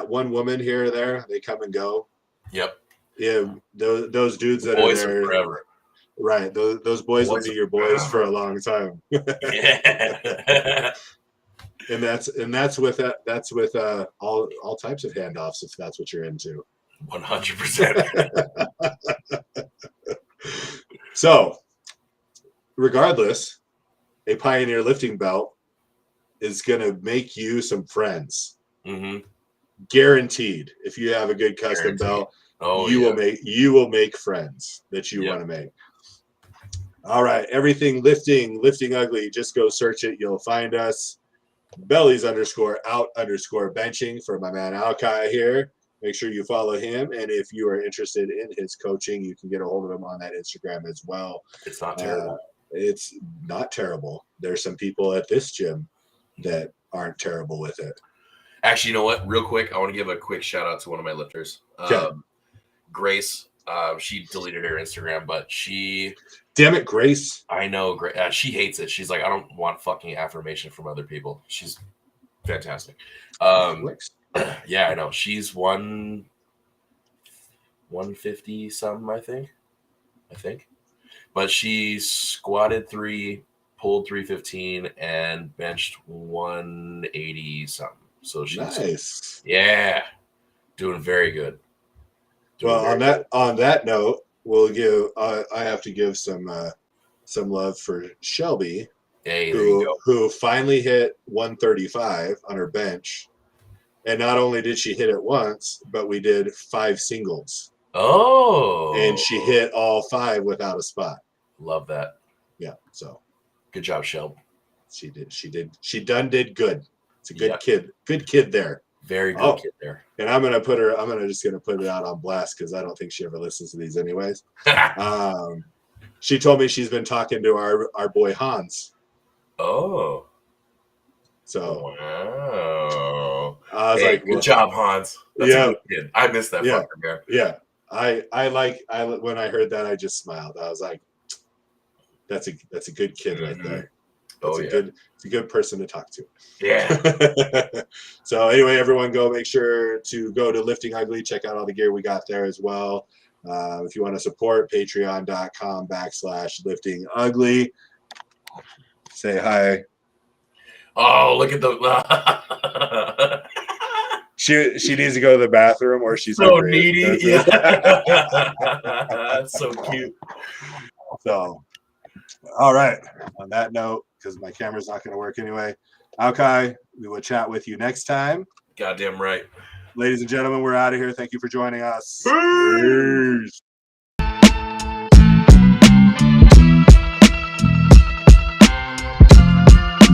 one woman here or there, they come and go.
Yep.
Yeah, those dudes that
boys
are there
forever.
Right. Those boys will be your boys for a long time.
Yeah.
And that's with all types of handoffs if that's what you're into.
100%.
So, regardless, a Pioneer lifting belt is going to make you some friends.
Mm-hmm.
Guaranteed. If you have a good custom belt, you will make friends that you want to make. All right, everything lifting ugly. Just go search it. You'll find us. Bellies _out_benching for my man Alkai here. Make sure you follow him. And if you are interested in his coaching, you can get a hold of him on that Instagram as well.
It's not terrible.
It's not terrible. There's some people at this gym that aren't terrible with it.
Actually, you know what? Real quick, I want to give a quick shout out to one of my lifters. Grace. She deleted her Instagram, but she...
Damn it, Grace.
I know. She hates it. She's like, I don't want fucking affirmation from other people. She's fantastic. Yeah, I know. She's 150 something, I think. But she squatted 3, pulled 315, and benched 180 something. So she's
nice.
Yeah, doing very good.
On that note, we'll give. I have to give some love for Shelby, who finally hit 135 on her bench, and not only did she hit it once, but we did 5 singles.
Oh,
and she hit all 5 without a spot.
Love that.
Yeah. So
good job, Shelby.
She did good. It's a good kid. Good kid there.
Very good kid there.
And I'm just gonna put it out on blast because I don't think she ever listens to these anyways. She told me she's been talking to our boy Hans.
Oh.
So
wow.
I was like,
good job, Hans. That's a good kid. I missed that fucker, man.
Yeah. I when I heard that I just smiled. I was like, that's a good kid right there. It's a good person to talk to.
Yeah.
So anyway, everyone make sure to go to Lifting Ugly. Check out all the gear we got there as well. If you want to support, patreon.com/Lifting Ugly. Say hi.
Oh, look at the.
She needs to go to the bathroom or she's
so needy. Yeah. That's so cute.
So, all right. On that note, because my camera's not going to work anyway, Alkai, we will chat with you next time.
Goddamn right.
Ladies and gentlemen, we're out of here. Thank you for joining us.
Peace.
Peace.